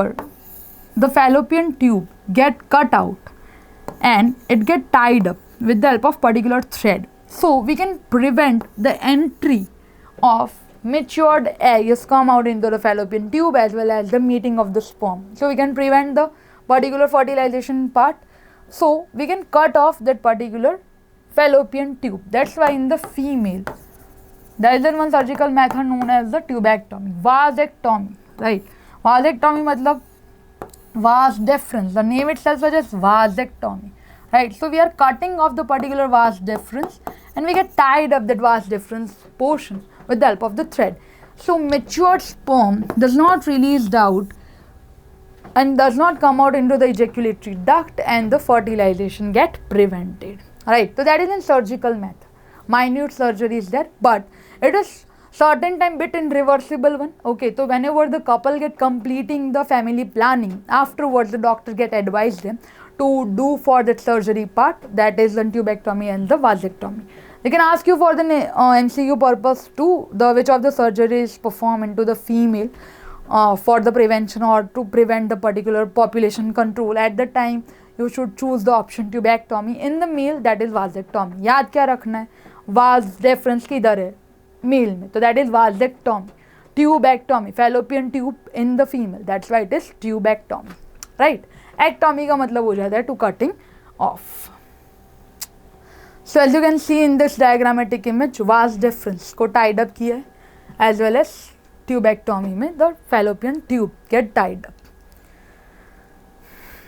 the fallopian tube get cut out and it get tied up with the help of particular thread, so we can prevent the entry of matured eggs come out into the fallopian tube as well as the meeting of the sperm. So we can prevent the particular fertilization part. So we can cut off that particular fallopian tube. That's why in the female there is one surgical method known as the tubectomy, vasectomy, right. Vasectomy matlab vas deferens, the name itself suggests vasectomy, right. So we are cutting off the particular vas deferens and we get tied up that vas deferens portion with the help of the thread. So matured sperm does not release out and does not come out into the ejaculatory duct and the fertilization get prevented, right. So that is a surgical method. Minute surgery is there, but it is certain time bit irreversible one. Okay, so whenever the couple get completing the family planning, afterwards the doctor get advised them to do for that surgery part, that is the tubectomy and the vasectomy. They can ask you for the MCQ purpose too, the which of the surgery is performed into the female for the prevention or to prevent the particular population control. At the time you should choose the option tubectomy. In the male that is vasectomy. याद क्या रखना है, was deference किधर है, male में, तो that is vasectomy. Tubectomy, fallopian tube in the female, that's why it is tubectomy, right. Ectomy का मतलब हो जाता है to cutting off. So as you can see in this diagrammatic image, vas deferens को tied up किया है, as well as tubectomy में the fallopian tube get tied up.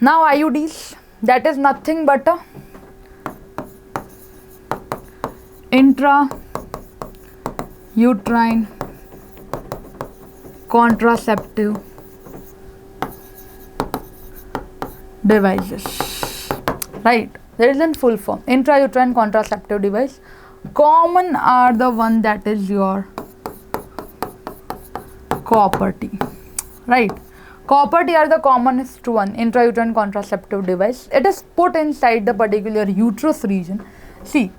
Now IUDs, that is nothing but a intrauterine contraceptive devices, right. There is a full form, intrauterine contraceptive device. Common are the one that is your copper T, right. Copper T are the commonest one, intrauterine contraceptive device. It is put inside the particular uterus region. See,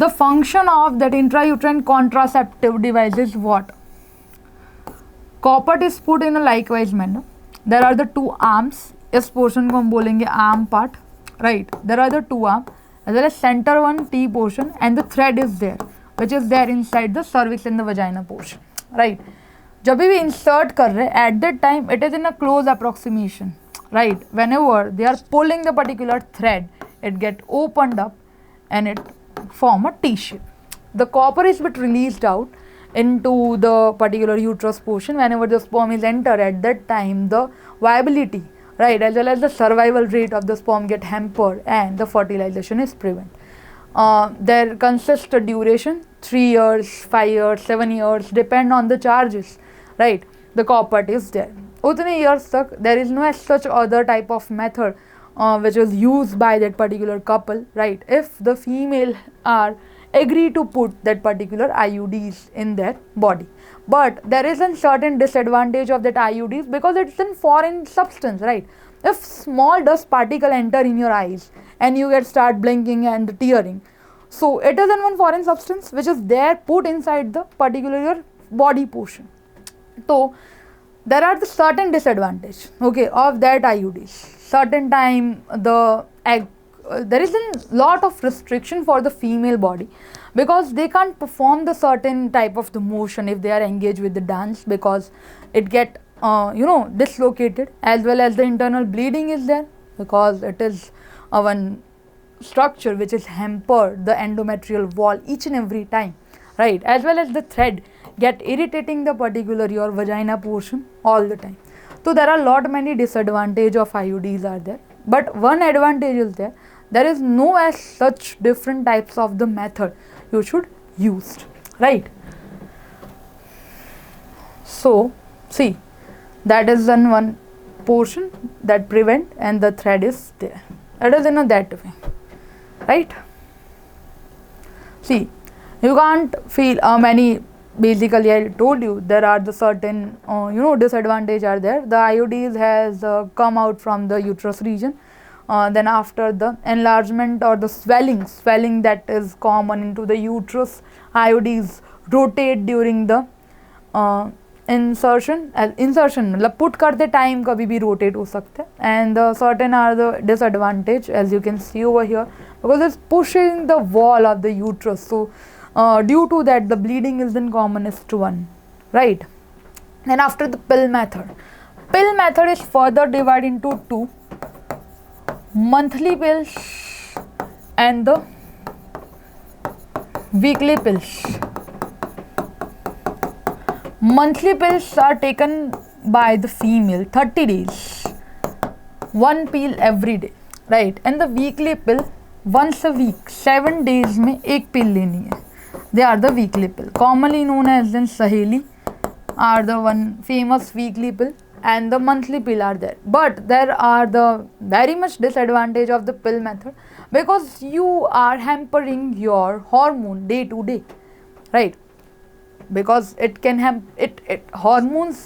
the function of that intrauterine contraceptive device is what? Copper is put in a likewise manner. There are the two arms. इस portion को हम बोलेंगे arm part, right. There are the two arms as well as center one T portion and the thread is there, which is there inside the cervix and the vagina portion, right. जब भी insert कर रहे at that time it is in a close approximation, right. Whenever they are pulling the particular thread, it get opened up and it form a T shape. The copper is bit released out into the particular uterus portion. Whenever the sperm is entered, at that time the viability, right, as well as the survival rate of the sperm get hampered and the fertilization is prevented. There consists a duration 3 years, 5 years, 7 years, depend on the charges, right. The copper is there. Utne years tak there is no as such other type of method which is used by that particular couple, right. If the female are agree to put that particular IUDs in their body, but there is a certain disadvantage of that IUDs because it's a foreign substance, right. If small dust particle enter in your eyes and you get start blinking and tearing, so it is in one foreign substance which is there put inside the particular your body portion. So there are the certain disadvantage, okay, of that IUDs. Certain time the egg there is a lot of restriction for the female body because they can't perform the certain type of the motion if they are engaged with the dance because it get dislocated, as well as the internal bleeding is there because it is one structure which is hampered the endometrial wall each and every time, right, as well as the thread get irritating the particular your vagina portion all the time. So there are lot many disadvantage of IUDs are there, but one advantage is there. There is no as such different types of the method you should use, right. So see, that is one portion that prevent and the thread is there. It is in a that way, right. See, you can't feel many basically I told you there are the certain disadvantage are there. The IUDs has come out from the uterus region. Then after the enlargement or the swelling that is common into the uterus, IUDs rotate during the insertion मतलब put करते time कभी भी rotate हो सकते हैं and certain are the disadvantage as you can see over here because it's pushing the wall of the uterus so due to that the bleeding is in commonest one right then after the pill method is further divided into two monthly pills and the weekly pills. Monthly pills are taken by the female 30 days, one pill every day, right? And the weekly pill once a week, 7 days में एक pill लेनी है. They are the weekly pill, commonly known as in Saheli are the one famous weekly pill, and the monthly pill are there. But there are the very much disadvantage of the pill method because you are hampering your hormone day to day, right? Because it can hormones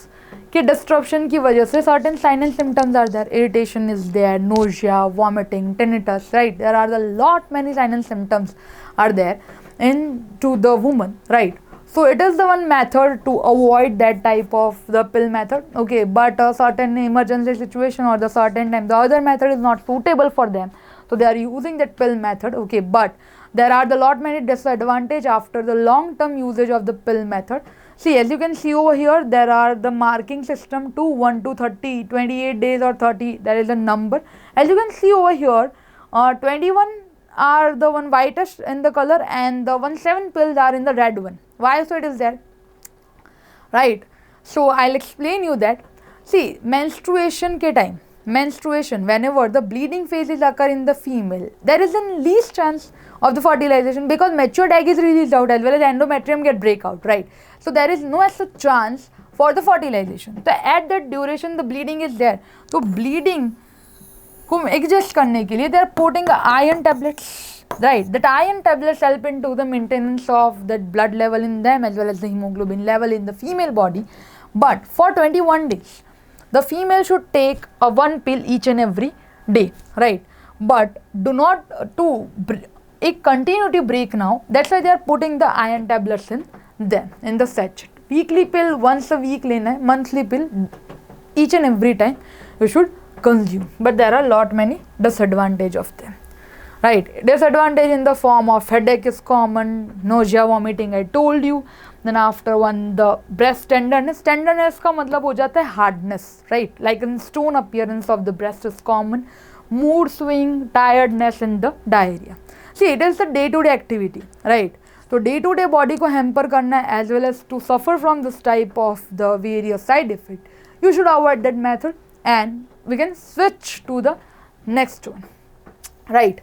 के disruption की वजह से certain sign and symptoms are there. Irritation is there, nausea, vomiting, tinnitus, right? There are a lot many sign and symptoms are there into the woman, right? So it is the one method to avoid that type of the pill method, okay? But a certain emergency situation or the certain time the other method is not suitable for them, so they are using that pill method, okay? But there are the lot many disadvantage after the long term usage of the pill method. See, as you can see over here, there are the marking system to 1 to 30, 28 days or 30, there is a number. As you can see over here, 21 are the one whitish in the color and the 7 pills are in the red one. Why so it is there, right? So I'll explain you that. See, menstruation ke time, whenever the bleeding phases occur in the female, there is a least chance of the fertilization because matured egg is released out as well as endometrium get break out, right? So there is no such chance for the fertilization. So at that duration the bleeding is there. So bleeding को adjust करने के लिए they are putting iron tablets, right? That iron tablets help into the maintenance of that blood level in them as well as the hemoglobin level in the female body. But for 21 days the female should take a one pill each and every day, right? But do not it continue to break now, that's why they are putting the iron tablets in them in the sachet. Weekly pill once a week लेना है, monthly pill each and every time you should consume. But there are lot many disadvantage of them, right? Disadvantage in the form of headache is common, nausea, vomiting I told you. Then after one the breast tenderness का मतलब हो जाता है hardness, right? Like in stone appearance of the breast is common. Mood swing, tiredness and the diarrhea. See, it is the day-to-day activity, right? So day-to-day body को hamper करना है as well as to suffer from this type of the various side effect. You should avoid that method and we can switch to the next one, right?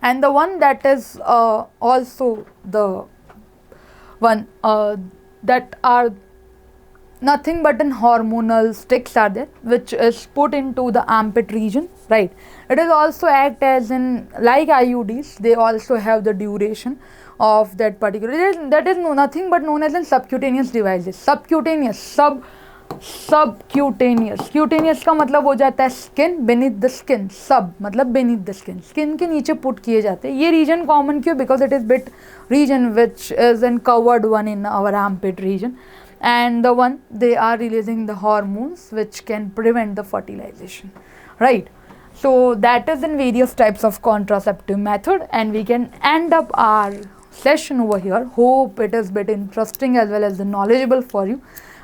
And the one that is also the one that are nothing but in hormonal sticks are there which is put into the armpit region, right? It is also act as in like IUDs, they also have the duration of that particular, that is nothing but known as in subcutaneous devices. Subcutaneous cutaneous का मतलब हो जाता है skin, beneath the skin, sub मतलब beneath the skin, skin के नीचे put किए जाते हैं. ये region common क्यों? Because it is bit region which is in covered one in our armpit region, and the one they are releasing the hormones which can prevent the fertilization, right? So that is in various types of contraceptive method, and we can end up our session over here. Hope it is bit interesting as well as the knowledgeable for you,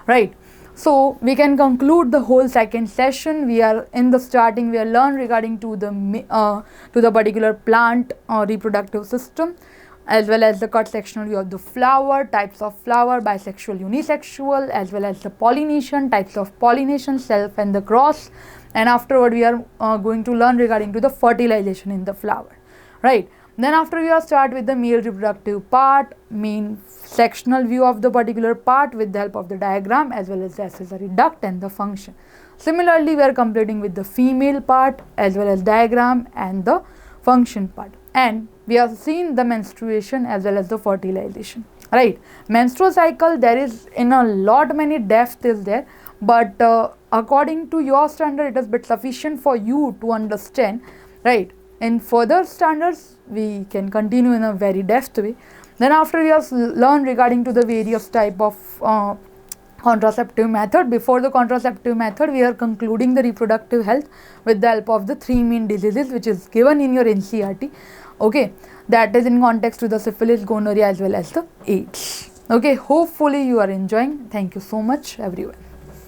right? So we can conclude the whole second session. We are in the starting, we are learned regarding to the particular plant or reproductive system, as well as the cut sectional view of the flower, types of flower, bisexual, unisexual, as well as the pollination, types of pollination, self and the cross. And afterward we are going to learn regarding to the fertilization in the flower, right? Then after we are start with the male reproductive part, main sectional view of the particular part with the help of the diagram as well as the accessory duct and the function. Similarly, we are completing with the female part as well as diagram and the function part. And we have seen the menstruation as well as the fertilization, right? Menstrual cycle, there is in a lot many depth is there, but according to your standard it is bit sufficient for you to understand, right? In further standards we can continue in a very depth way. Then after you have learned regarding to the various type of contraceptive method, before the contraceptive method we are concluding the reproductive health with the help of the 3 main diseases which is given in your NCERT. Okay, that is in context to the syphilis, gonorrhea as well as the AIDS. Okay, hopefully you are enjoying. Thank you so much everyone.